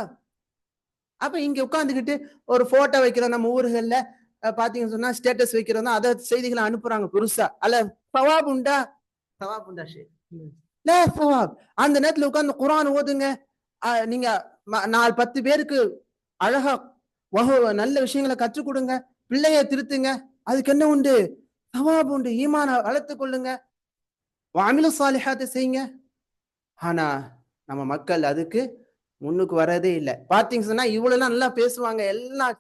அப்ப இங்க உட்கார்ந்துகிட்டு ஒரு போட்டோ வைக்கிறோம் நம்ம ஊர்கள்ல, பாத்தீங்கன்னு சொன்னா ஸ்டேட்டஸ் வைக்கிறோம், அதை செய்திகளை அனுப்புறாங்க பெருசா. அல்ல சவாப் உண்டா? சவாப் உண்டா? சவாப். அந்த நேரத்துல உட்கார்ந்து குர்ஆன் ஓதுங்க. நீங்க 4-10 பேருக்கு அழகா நல்ல விஷயங்களை கற்றுக் கொடுங்க, பிள்ளைய திருத்துங்க. அதுக்கு என்ன உண்டு? சவாப் உண்டு. ஈமான வளர்த்துக் கொள்ளுங்க, வஅமிலு ஸாலிஹாத் செய்யுங்க. ஆனா நம்ம மக்கள் அதுக்கு முன்னுக்கு வரதே இல்லை. பாத்தீங்கன்னு சொன்னா இவ்வளவு நல்லா பேசுவாங்க, எல்லாம்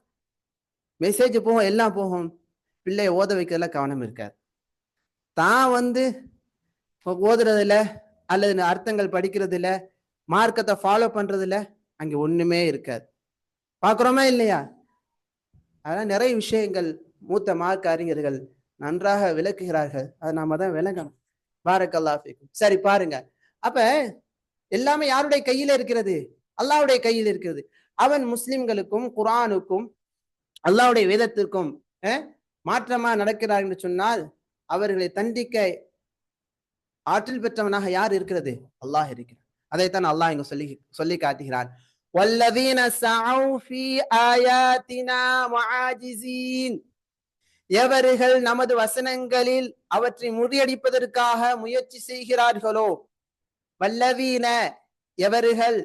மெசேஜ் போகும், எல்லாம் போகும். பிள்ளைய ஓத வைக்கிறதுல கவனம் இருக்காது. தான் ஓதுறதுல அல்லது அர்த்தங்கள் படிக்கிறதுல, மார்க்கத்தை ஃபாலோ பண்றதுல அங்க ஒண்ணுமே இருக்காது. பாக்குறோமா இல்லையா? அதெல்லாம் நிறைய விஷயங்கள் மூத்த மார்க்க அறிஞர்கள் நன்றாக விளக்குகிறார்கள். அதை நாம தான் விளங்கணும். பாரக்கல்லாஹு ஃபீக்கும். சரி பாருங்க, அப்ப எல்லாமே யாருடைய கையில இருக்கிறது? அல்லாஹ்வுடைய கையில் இருக்கிறது. அவன் முஸ்லிம்களுக்கும் குர்ஆனுக்கும் அல்லாஹ்வுடைய வேதத்திற்கும் மாற்றமா நடக்கிறார் என்று சொன்னால் அவர்களை தண்டிக்க ஆற்றல் பெற்றவனாக யார் இருக்கிறது? அல்லாஹ் இருக்கிறார். அதைத்தான் அல்லாஹ் இங்க சொல்லி காட்டுகிறான். வல்லதீன சஅவ் ஃபீ ஆயாத்தினா முஆஜிஸீன். எவர்கள் நமது வசனங்களில் அவற்றை முறியடிப்பதற்காக முயற்சி செய்கிறார்களோ, வல்லதீன எவர்கள்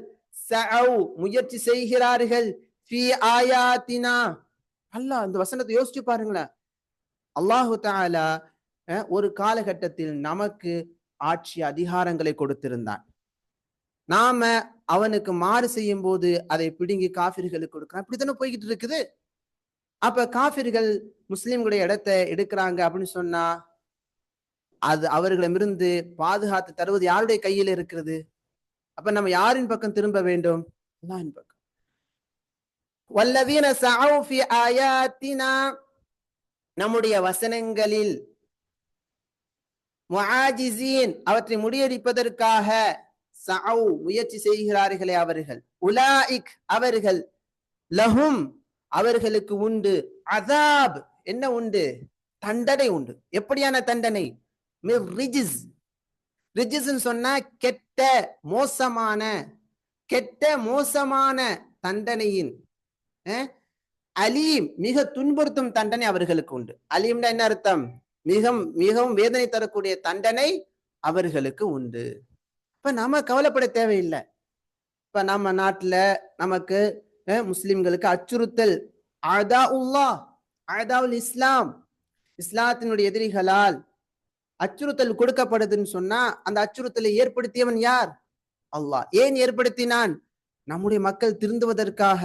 சஅவ் முயற்சி செய்கிறார்கள், ஃபீ ஆயாத்தினா. அல்லாஹ் இந்த வசனத்தை யோசிச்சு பாருங்களேன். அல்லாஹு தஆலா ஒரு காலகட்டத்தில் நமக்கு ஆட்சி அதிகாரங்களை கொடுத்திருந்தான். நாம அவனுக்கு மாறு செய்யும் போது அதை பிடுங்கி காஃபிர்களுக்கு கொடுக்கிறான். இப்படித்தானே போய்கிட்டு இருக்குது. அப்ப காஃபிர்கள் முஸ்லிம்களுடைய இடத்தை எடுக்கிறாங்க அப்படின்னு சொன்னா அது அவர்களிடமிருந்து பாதுகாத்து தருவது யாருடைய கையில் இருக்கிறது? அப்ப நம்ம யாரின் பக்கம் திரும்ப வேண்டும்? அல்லாஹ்வின் பக்கம். வல்லதீன சஅவ் ஃபீ ஆயாத்தினா, நம்முடைய வசனங்களில் முஆஜிஸீன் அவற்றை முறியடிப்பதற்காக சஅவ் முயற்சி செய்கிறார்களே அவர்கள், உலாயிக் அவர்கள், லஹும் அவர்களுக்கு உண்டு, அஸாப் என்ன உண்டு? தண்டனை உண்டு. எப்படியான தண்டனை? மிர் ரிஜிஸ். ரிஜிஸ்ன்னு சொன்னா கெட்ட மோசமான தண்டனையின் அலீம் மிக துன்புறுத்தும் தண்டனை அவர்களுக்கு உண்டு. அலீம்னா என்ன அர்த்தம்? மிகவும் வேதனை தரக்கூடிய தண்டனை அவர்களுக்கு உண்டு. இப்ப நாம கவலைப்பட தேவையில்லை. இப்ப நம்ம நாட்டுல நமக்கு முஸ்லிம்களுக்கு அச்சுறுத்தல், அதாஉல்லாஹ் அதாஉல் இஸ்லாம், இஸ்லாத்தினுடைய எதிரிகளால் அச்சுறுத்தல் கொடுக்கப்படுதுன்னு சொன்னா அந்த அச்சுறுத்தலை ஏற்படுத்தியவன் யார்? அல்லாஹ். ஏன் ஏற்படுத்தினான்? நம்முடைய மக்கள் திருந்துவதற்காக,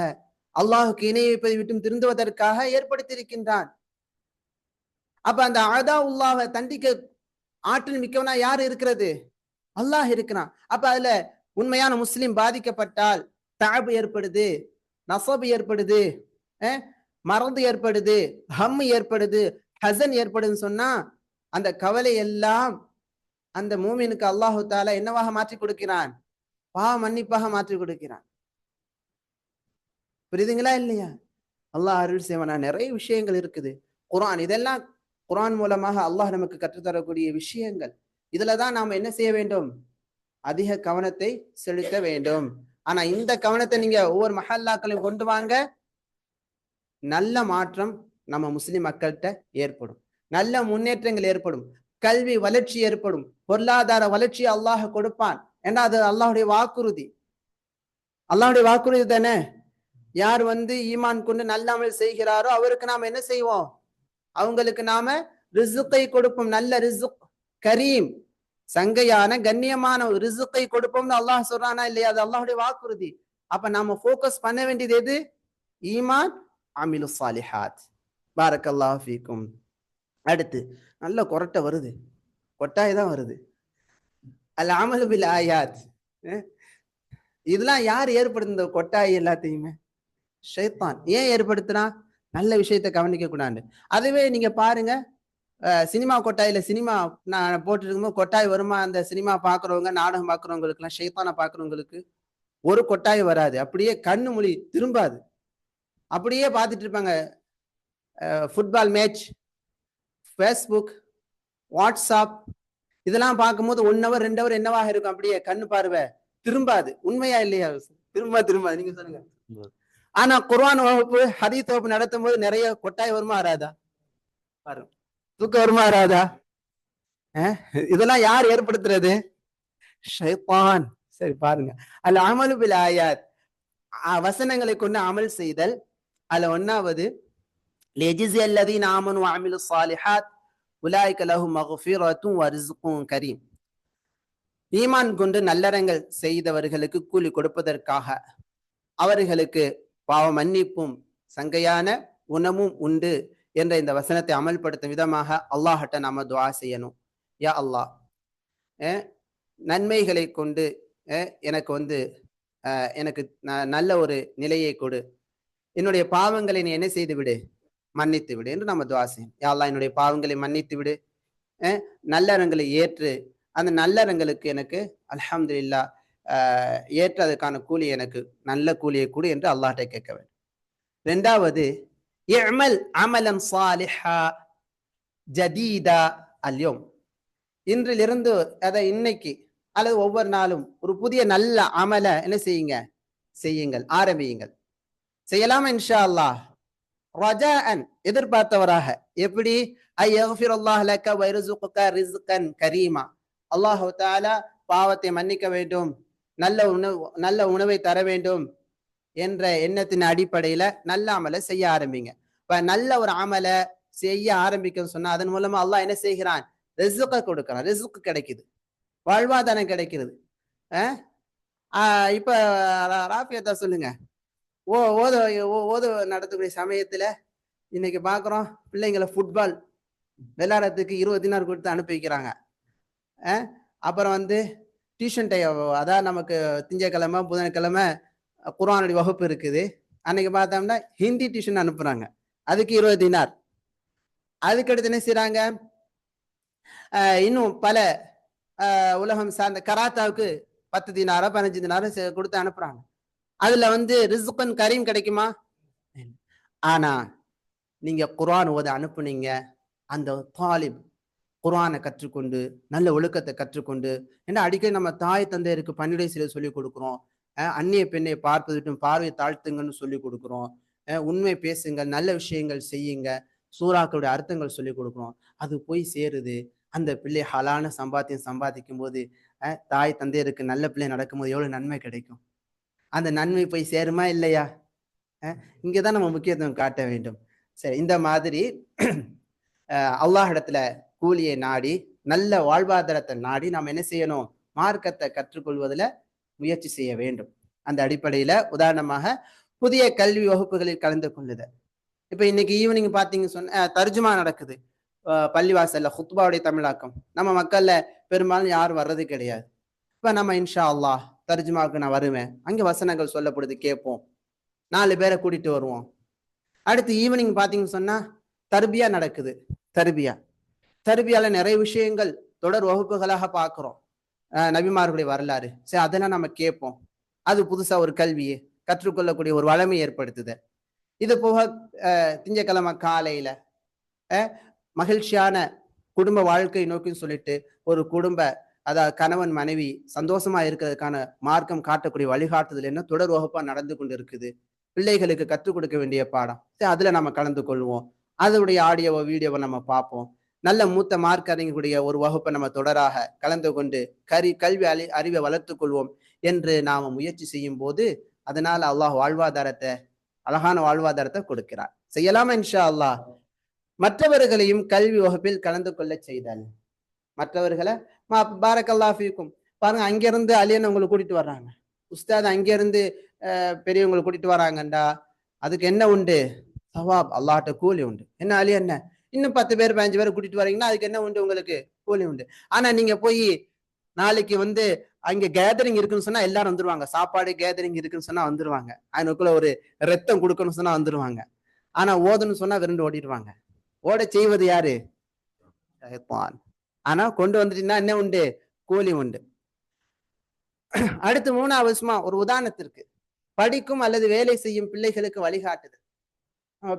அல்லாஹுக்கு இணை வைப்பதை விட்டும் திருந்துவதற்காக ஏற்படுத்தியிருக்கின்றான். அப்ப அந்த அதாஉல்லாஹை தண்டிக்க ஆற்றல் மிக்கவனா யார் இருக்கிறது? அல்லாஹ் இருக்கிறான். அப்ப அதுல உண்மையான முஸ்லிம் பாதிக்கப்பட்டால் தஅப் ஏற்படுது, நஸப் ஏற்படுது, மறந்து ஏற்படுது, ஹம் ஏற்படுது, ஹசன் ஏற்படுதுன்னு சொன்னா அந்த கவலை எல்லாம் அந்த மூமினுக்கு அல்லாஹு தஆலா என்னவாக மாற்றி கொடுக்கிறான்? பாவ மன்னிப்பாக மாற்றி கொடுக்கிறான். புரியுதுங்களா இல்லையா? அல்லாஹ் அருள் செய்வானா. நிறைய விஷயங்கள் இருக்குது. குர்ஆன், இதெல்லாம் குர்ஆன் மூலமாக அல்லாஹ் நமக்கு கற்றுத்தரக்கூடிய விஷயங்கள். இதுலதான் நாம என்ன செய்ய வேண்டும்? அதிக கவனத்தை செலுத்த வேண்டும். ஆனா இந்த கவனத்தை நீங்க ஒவ்வொரு மஹல்லாக்களையும் கொண்டு வாங்க, நல்ல மாற்றம் நம்ம முஸ்லிம் மக்கள்கிட்ட ஏற்படும், நல்ல முன்னேற்றங்கள் ஏற்படும், கல்வி வளர்ச்சி ஏற்படும், பொருளாதார வளர்ச்சி அல்லாஹ் கொடுப்பான். ஏன்னா அது அல்லாஹுடைய வாக்குறுதி. அல்லாஹுடைய வாக்குறுதி தானே. யார் ஈமான் கொண்டு நல்ல அமல் செய்கிறாரோ அவருக்கு நாம என்ன செய்வோம்? அவங்களுக்கு நாம ரிசுக்கை கொடுப்போம். நல்ல ரிசுக், கரீம், சங்கையான கண்ணியமான ரிசுக்கை கொடுப்போம்னு அல்லாஹ் சொல்றானா இல்லையா? அது அல்லாஹுடைய வாக்குறுதி. அப்ப நாம போக்கஸ் பண்ண வேண்டியது எது? ஈமான், அமிலு சாலிஹாத். பாரக்கல்லாஹு ஃபீக்கும். அடுத்து நல்ல கொரட்டை வருது, கொட்டாய் தான் வருது. அல் அமலு பில் ஆயாத். இதெல்லாம் யார் ஏற்படுத்த கொட்டாய் எல்லாத்தையுமே? ஷைத்தான். ஏன் ஏற்படுத்தினா? நல்ல விஷயத்தை கவனிக்க கூடாது. அதுவே நீங்க பாருங்க, சினிமா கொட்டாயில சினிமா நான் போட்டு இருக்கும்போது கொட்டாய் வருமா? அந்த சினிமா பாக்குறவங்க, நாடகம் பாக்குறவங்களுக்கு எல்லாம், ஷைத்தான பாக்குறவங்களுக்கு ஒரு கொட்டாய் வராது. அப்படியே கண்ணு மொழி திரும்பாது, அப்படியே பார்த்துட்டு இருப்பாங்க. ஃபுட்பால் மேட்ச், ஃபேஸ்புக், வாட்ஸ்அப் இதெல்லாம் பார்க்கும்போது 1 ஹவர் 2 ஹவர் என்னவாக இருக்கும்? அப்படியே கண்ணு பார்வை திரும்பாது. உண்மையா இல்லையா? திரும்பாது. நீங்க சொல்லுங்க. ஆனா குர்ஆன் வகுப்பு, ஹதீஸ் வகுப்பு நடத்தும் போது நிறைய கொட்டாய் வருமா வராதா? வரும். தூக்கம் வருமா வராதா? இதெல்லாம் யார் ஏற்படுத்துறது? ஷைத்தான். சரி பாருங்க, அல் அமலு பில் ஆயாத், வசனங்களை கொண்டு அமல் செய்தல். அதுல 1வது லியஜ்ஸி அல்லதீன ஆமனு வ அமிலு ஸாலிஹாத் உலாயிக லஹும் மக்ஃபிரத்தும் வ ரிஸ்குன் கரீம். ஈமான் கொண்டு நல்லறங்கள் செய்தவர்களுக்கு கூலி கொடுப்பதற்காக அவர்களுக்கு பாவ மன்னிப்பும் சங்கையான உணவும் உண்டு என்ற இந்த வசனத்தை அமல்படுத்தும் விதமாக அல்லாஹ்ட்ட நாம துஆ செய்யணும். யா அல்லாஹ், நன்மைகளை கொண்டு எனக்கு எனக்கு நல்ல ஒரு நிலையை கொடு, என்னுடைய பாவங்களை நீ என்ன செய்து விடு, மன்னித்து விடு என்று நம்ம துஆ செய்யணும். யா அல்லாஹ், என்னுடைய பாவங்களை மன்னித்து விடு, நல்லறங்களை ஏற்று அந்த நல்லறங்களுக்கு எனக்கு அல்ஹம்துலில்லாஹ் ஏற்ற அதற்கான கூலி, எனக்கு நல்ல கூலியை கொடு என்று அல்லாஹ்ட்ட கேட்க வேண்டும். 2வது இஅமல் அமலன் ஸாலிஹா ஜதீதா அல்யோம். இன்றிலிருந்து, இன்னைக்கு அல்லது ஒவ்வொரு நாளும் ஒரு புதிய நல்ல அமல என்ன செய்யுங்கள், ஆரம்பியுங்கள். செய்யலாமா? இன்ஷா அல்லாஹ். ரஜாஅன், எதிர்பார்த்தவராக. எப்படி? ஐ யக்ஃபிருல்லாஹ் லக வ யர்ஸுகுக ரிஸ்கன் கரீமா. அல்லாஹ் தஆலா பாவத்தை மன்னிக்க வேண்டும், நல்ல உணவை தர வேண்டும் என்ற எண்ணத்தின் அடிப்படையில நல்ல அமலை செய்ய ஆரம்பிங்க. இப்ப நல்ல ஒரு அமலை செய்ய ஆரம்பிக்க சொன்னா அதன் மூலமா அல்லாஹ் என்ன செய்கிறான்? ரிஸ்க கொடுக்கிறான். ரிஸ்க் கிடைக்குது, வாழ்வாதாரம் கிடைக்கிறது. இப்ப ராஃபியத்தா சொல்லுங்க, ஓத நடத்தக்கூடிய சமயத்துல இன்னைக்கு பாக்குறோம், பிள்ளைங்களை ஃபுட்பால் விளையாடுறதுக்கு 20 தினார் கொடுத்து அனுப்பி வைக்கிறாங்க. அப்புறம் டியூஷன் டைம், அதான் நமக்கு திங்கக்கிழமை புதன்கிழமை குர்ஆனுடைய வகுப்பு இருக்குது. அன்னைக்கு பார்த்தோம்னா ஹிந்தி டியூஷன் அனுப்புறாங்க, அதுக்கு 20 தினார். அதுக்கடுத்து என்ன செய்யறாங்க? இன்னும் பல உலகம் சார்ந்த கராத்தாவுக்கு 10 தினாரோ 15 தினாரோ கொடுத்து அனுப்புறாங்க. அதுல ரிஸ்கன் கரீம் கிடைக்குமா? ஆனா நீங்க குர்ஆன் ஓத அனுப்புனீங்க, அந்த தாலிப் குர்ஆனை கற்றுக்கொண்டு நல்ல ஒழுக்கத்தை கற்றுக்கொண்டு, ஏன்னா அடிக்கடி நம்ம தாய் தந்தையருக்கு பணிவிடை செய்ய சொல்லி கொடுக்குறோம், அந்நிய பெண்ணை பார்ப்பது விட்டும் பார்வையை தாழ்த்துங்கன்னு சொல்லி கொடுக்குறோம், உண்மை பேசுங்கள், நல்ல விஷயங்கள் செய்யுங்க, சூறாக்களுடைய அர்த்தங்கள் சொல்லி கொடுக்குறோம். அது போய் சேருது. அந்த பிள்ளை ஹலான சம்பாதிக்கும் போது, தாய் தந்தையருக்கு நல்ல பிள்ளை நடக்கும்போது எவ்வளவு நன்மை கிடைக்கும். அந்த நன்மை போய் சேருமா இல்லையா? இங்கதான் நம்ம முக்கியத்துவம் காட்ட வேண்டும். சரி, இந்த மாதிரி அல்லாஹ் இடத்துல கூலியை நாடி, நல்ல வாழ்வாதாரத்தை நாடி நாம் என்ன செய்யணும்? மார்க்கத்தை கற்றுக்கொள்வதில் முயற்சி செய்ய வேண்டும். அந்த அடிப்படையில உதாரணமாக புதிய கல்வி வகுப்புகளில் கலந்து கொள்ளுதல். இப்ப இன்னைக்கு ஈவினிங் பாத்தீங்க சொன்ன தர்ஜுமா நடக்குது பள்ளிவாசல்ல, ஹுத்பாவுடைய தமிழாக்கம். நம்ம மக்கள்ல பெரும்பாலும் யாரும் வர்றது கிடையாது. இப்ப நம்ம இன்ஷா அல்லாஹ் தர்ஜுமாவுக்கு நான் வருவேன், அங்க வசனங்கள் சொல்லப்படுது கேட்போம், 4 பேரை கூட்டிட்டு வருவோம். அடுத்து ஈவினிங் பாத்தீங்கன்னு சொன்னா தர்பியா நடக்குது. தர்பியால நிறைய விஷயங்கள் தொடர் வகுப்புகளாக பார்க்கிறோம். நபிமார்களுடைய வரலாறு, சரி அதெல்லாம் நம்ம கேட்போம். அது புதுசா ஒரு கல்வியை கற்றுக்கொள்ளக்கூடிய ஒரு வளமை ஏற்படுத்துது. இது போக திங்கக்கிழமை காலையில மகிழ்ச்சியான குடும்ப வாழ்க்கை நோக்கி சொல்லிட்டு ஒரு அதாவது கணவன் மனைவி சந்தோஷமா இருக்கிறதுக்கான மார்க்கம் காட்டக்கூடிய வழிகாட்டுதல் என்ன தொடர் வகுப்பா நடந்து கொண்டு இருக்குது. பிள்ளைகளுக்கு கற்றுக் கொடுக்க வேண்டிய பாடம், அதுல நம்ம கலந்து கொள்வோம். அதனுடைய ஆடியோவோ வீடியோவை நம்ம பார்ப்போம். நல்ல மூத்த மார்க் அறிஞர்களுடைய ஒரு வகுப்பை நம்ம தொடராக கலந்து கொண்டு கல்வி அறிவை வளர்த்துக் கொள்வோம் என்று நாம முயற்சி செய்யும் போது அதனால அல்லாஹ் அழகான வாழ்வாதாரத்தை கொடுக்கிறார். செய்யலாமா இன்ஷா அல்லாஹ்? மற்றவர்களையும் கல்வி வகுப்பில் கலந்து கொள்ள செய்தல். மற்றவர்களை பாரக்கல்லாஹ் ஃபீக்கும், பாருங்க அங்கிருந்து அலியன் உங்களை கூட்டிட்டு வர்றாங்க, உஸ்தாத் அங்கிருந்து பெரியவங்களை கூட்டிட்டு வராங்கண்டா அதுக்கு என்ன உண்டு? சவாப், அல்லாஹ்ட்ட கூலி உண்டு. என்ன அலி என்ன இன்னும் 10 பேர் 15 பேர் கூட்டிட்டு வரீங்கன்னா அதுக்கு என்ன உண்டு? உங்களுக்கு கூலி உண்டு. ஆனா நீங்க போய் நாளைக்கு அங்க கேதரிங் இருக்குன்னு சொன்னா எல்லாரும் வந்துருவாங்க. சாப்பாடு கேதரிங் இருக்குன்னு சொன்னா வந்துருவாங்க. அதுக்குள்ள ஒரு ரத்தம் கொடுக்கணும்னு சொன்னா வந்துருவாங்க. ஆனா ஓதணும்னு சொன்னா விரண்டு ஓடிடுவாங்க. ஓட செய்வது யாரு? ஷைத்தான். ஆனா கொண்டு வந்துட்டீங்கன்னா என்ன உண்டு? கூலி உண்டு. அடுத்து 3வது ஒரு உதாரணத்திற்கு படிக்கும் அல்லது வேலை செய்யும் பிள்ளைகளுக்கு வழிகாட்டுது.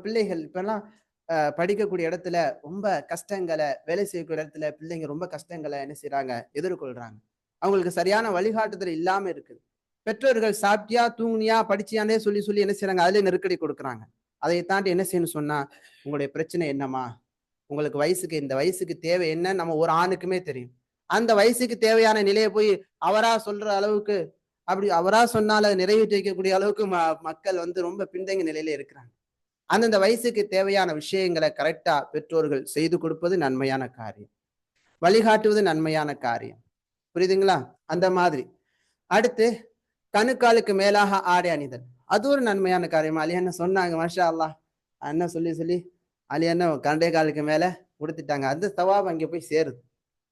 பிள்ளைகள் இப்பெல்லாம் படிக்கக்கூடிய இடத்துல ரொம்ப கஷ்டங்களை, வேலை செய்யக்கூடிய இடத்துல பிள்ளைங்க ரொம்ப கஷ்டங்களை என்ன செய்யறாங்க? எதிர்கொள்றாங்க. அவங்களுக்கு சரியான வழிகாட்டுதல் இல்லாம இருக்குது. பெற்றோர்கள் சாப்பிட்டியா, தூங்குனியா, படிச்சியானே சொல்லி சொல்லி என்ன செய்யறாங்க? அதுல நெருக்கடி கொடுக்குறாங்க. அதை தாண்டி என்ன செய்யணும் சொன்னா, உங்களுடைய பிரச்சனை என்னமா? உங்களுக்கு இந்த வயசுக்கு தேவை என்ன? நம்ம ஒரு ஆணுக்குமே தெரியும். அந்த வயசுக்கு தேவையான நிலையை போய் அவரா சொல்ற அளவுக்கு, அப்படி அவரா சொன்னால நிறைவேற்றி வைக்கக்கூடிய அளவுக்கு மக்கள் ரொம்ப பின்தங்கிய நிலையில இருக்கிறாங்க. அந்தந்த வயசுக்கு தேவையான விஷயங்களை கரெக்டா பெற்றோர்கள் செய்து கொடுப்பது நன்மையான காரியம். வழிகாட்டுவது நன்மையான காரியம். புரியுதுங்களா? அந்த மாதிரி. அடுத்து கணுக்காலுக்கு மேலாக ஆடை அணிதல். அது ஒரு நன்மையான காரியம். அலி அண்ணன் சொன்னாங்க, மாஷா அல்லாஹ். அண்ணன் சொல்லி சொல்லி அலி அண்ணன் கண்டை காலுக்கு மேல உடுத்திட்டாங்க. அந்த சவாப் அங்கே போய் சேருது.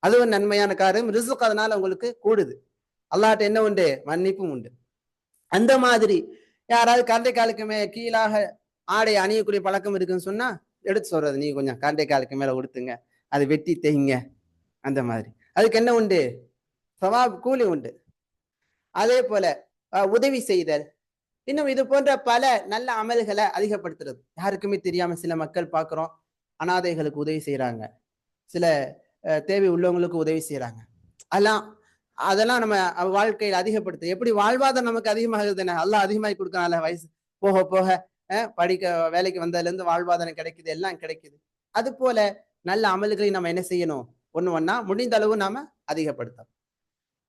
அது ஒரு நன்மையான காரியம். ரிசுக் அதனால உங்களுக்கு கூடுது. அல்லாஹ்ட்ட என்ன உண்டு? மன்னிப்பும் உண்டு. அந்த மாதிரி யாராவது கண்டை காலுக்கு கீழாக ஆடை அணியக்கூடிய பழக்கம் இருக்குன்னு சொன்னா எடுத்து சொல்றது, நீ கொஞ்சம் கண்டை காலுக்கு மேல உடுத்துங்க, அது வெட்டி தேய்ங்க. அந்த மாதிரி அதுக்கு என்ன உண்டு? சவாப், கூலி உண்டு. அதே போல உதவி செய்தல், இன்னும் இது போன்ற பல நல்ல அமல்களை அதிகப்படுத்துறது. யாருக்குமே தெரியாம சில மக்கள் பார்க்கிறோம், அனாதைகளுக்கு உதவி செய்யறாங்க, சில தேவை உள்ளவங்களுக்கு உதவி செய்யறாங்க. அதெல்லாம் நம்ம வாழ்க்கையில் அதிகப்படுத்து. எப்படி வாழ்வாதாரம் நமக்கு அதிகமாகுது? அல்லாஹ் அதிகமாகி கொடுக்கறான்ல, வயசு போக போக படிக்க வேலைக்கு வந்ததுல இருந்து வாழ்வாதாரம் கிடைக்குது, எல்லாம் கிடைக்குது. அது போல நல்ல அமல்களை நம்ம என்ன செய்யணும்? ஒண்ணா முடிந்த அளவு நாம அதிகப்படுத்தணும்.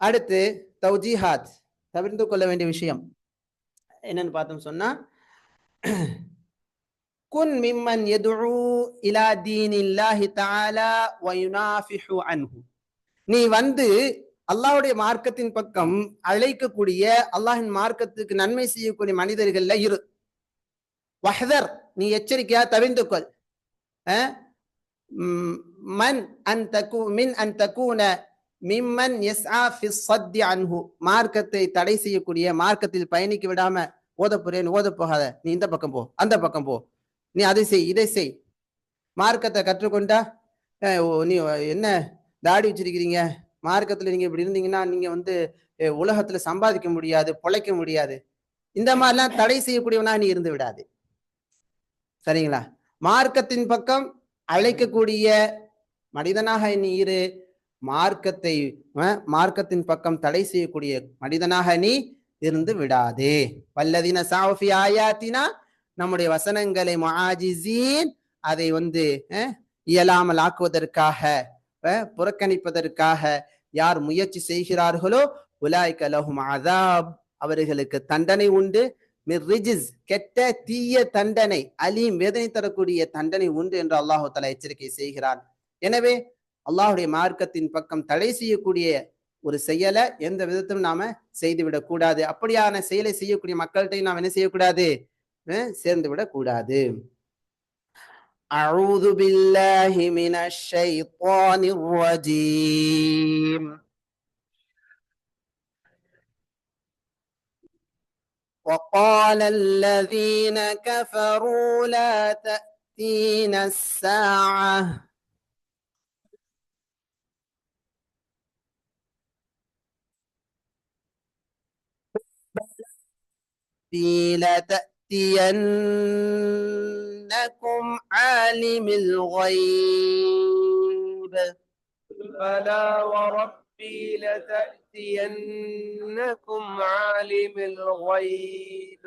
அடுத்து தௌஜீஹாத், தவிர்த்து கொள்ள வேண்டிய விஷயம் என்னன்னு பார்த்தோம் சொன்னா, குன் மிம்மன் யதுஉ இலா தீனில்லாஹி தஆலா வ யுனாஃபிஹு அன்ஹு. நீ அல்லாஹ்வுடைய மார்க்கத்தின் பக்கம் அழைக்கக்கூடிய, அல்லாஹ்வின் மார்க்கத்துக்கு நன்மை செய்யக்கூடிய மனிதர்கள்ல இரு. வஹ்தர், நீ எச்சரிக்கையா தவிர்த்து கொள். மன் அன் தகூன மிம்மன் யஸ்ஆ ஃபி ஸத்தி அன்ஹு. மார்க்கத்தை தடை செய்யக்கூடிய, மார்க்கத்தில் பயணிக்க விடாம ஓத போகாத, நீ இந்த பக்கம் போ, அந்த பக்கம் போ, நீ அதை செய், இதை செய். மார்க்கத்தை கற்றுக்கொண்டா நீ என்ன தாடி வச்சிருக்கிறீங்க, மார்க்கத்துல நீங்க இப்படி இருந்தீங்கன்னா நீங்க உலகத்துல சம்பாதிக்க முடியாது, பொழைக்க முடியாது. இந்த மாதிரிலாம் தடை செய்யக்கூடியவனா நீ இருந்து விடாது. சரிங்களா? மார்க்கத்தின் பக்கம் அழைக்கக்கூடிய மனிதனாக நீ இரு. மார்க்கத்தின் பக்கம் தடை செய்யக்கூடிய மனிதனாக நீ இருந்து விடாதே. வல்லதீன சாஃபி ஆயாத்தினா, நம்முடைய வசனங்களை முஆஜிஸீன், அதை இயலாமல் ஆக்குவதற்காக, புறக்கணிப்பதற்காக யார் முயற்சி செய்கிறார்களோ, உலாய்க லஹும் அஸாப், அவர்களுக்கு தண்டனை உண்டு. மிர்ரிஜிஸ், கெட்ட தீய தண்டனை, அலீம், வேதனை தரக்கூடிய தண்டனை உண்டு என்று அல்லாஹு தஆலா எச்சரிக்கை செய்கிறான். எனவே அல்லாஹுடைய மார்க்கத்தின் பக்கம் தடை செய்யக்கூடிய ஒரு செயலை எந்த விதத்திலும் நாம செய்துவிடக் கூடாது. அப்படியான செயலை செய்யக்கூடிய மக்கள்கிட்டையும் நாம் என்ன செய்யக்கூடாது? சேர்ந்து விடக் கூடாது. அஊது பில்லாஹி மினஷ் ஷைத்தானிர் ரஜீம். وقال الذين كفروا لا تأتينا الساعة لتأتينكم عالم الغيب. بلى وربي لتأتينكم عالم الغيب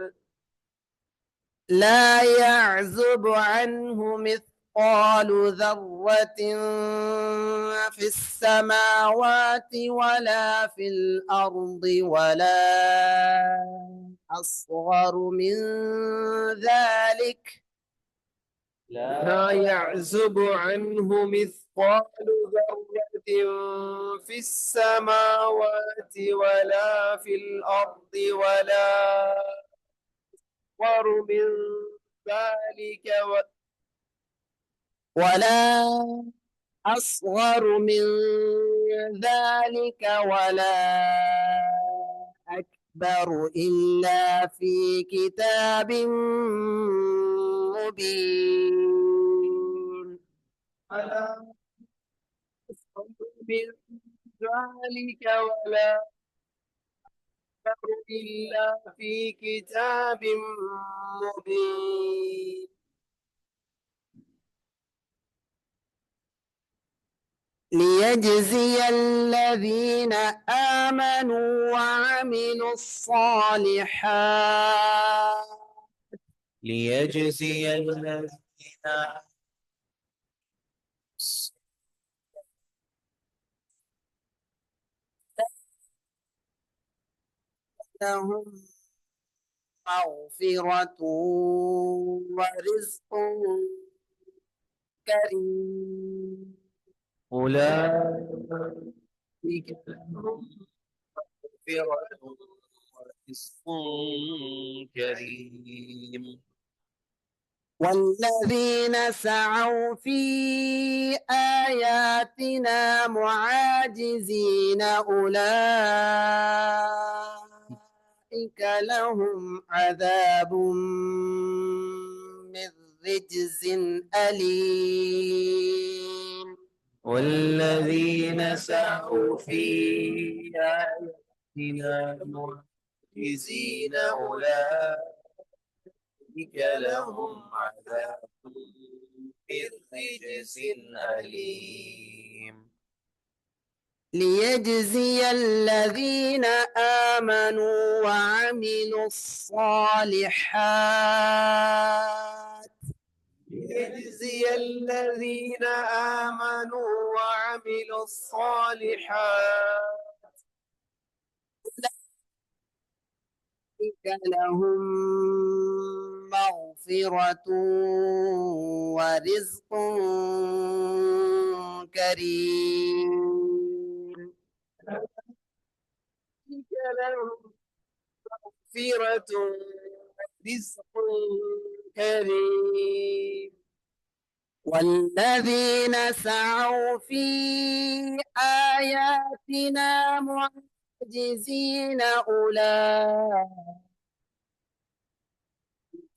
لا يعزب عنه مثقال ذرة في السماوات ولا في الأرض ولا أصغر من ذلك. لا يعزب عنه مثقال ذرة في السماوات ولا في الأرض ولا أصغر من ذلك ولا أصغر من ذلك ولا أكبر إلا في كتاب مبين. ولا أصغر من ذلك ولا أكبر إلا في كتاب مبين. ليجزي الذين آمنوا وعملوا الصالحات ليجزي الذين لهم مغفرة ورزق كريم. أولئك لهم مغفرة ورزق كريم. والذين سعوا في آياتنا معاجزين أولئك لهم عذاب من رجز أليم. والذين سعوا في آياتنا معجزين أولئك لهم عذاب من رجز أليم. ليجزي الذين آمنوا وعملوا الصالحات ليجزي الذين آمنوا وعملوا الصالحات لهم مغفرة ورزق كريم. لهم مغفرة ورزق كريم. والذين سعوا في آياتنا معجزين أولئك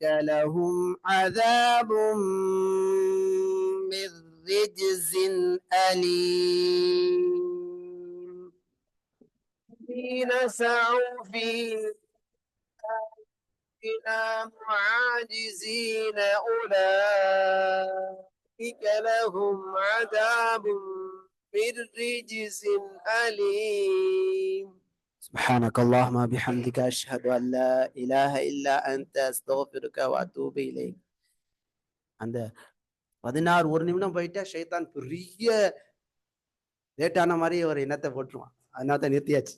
لهم عذاب من رجز أليم. الذين سعوا في آياتنا معاجزين أولئك لهم عذاب من رجز أليم. سبحانك اللهم بحمدك أشهد أن لا إله إلا أنت أستغفرك وأتوب إليك. அந்த 16 ஒரு நிமிடம் போயிட்டா ஷைத்தான் பெரிய லேட்டான மாதிரி ஒரு எண்ணத்தை போட்டுருவான். அதனால தான் நிறுத்தியாச்சு.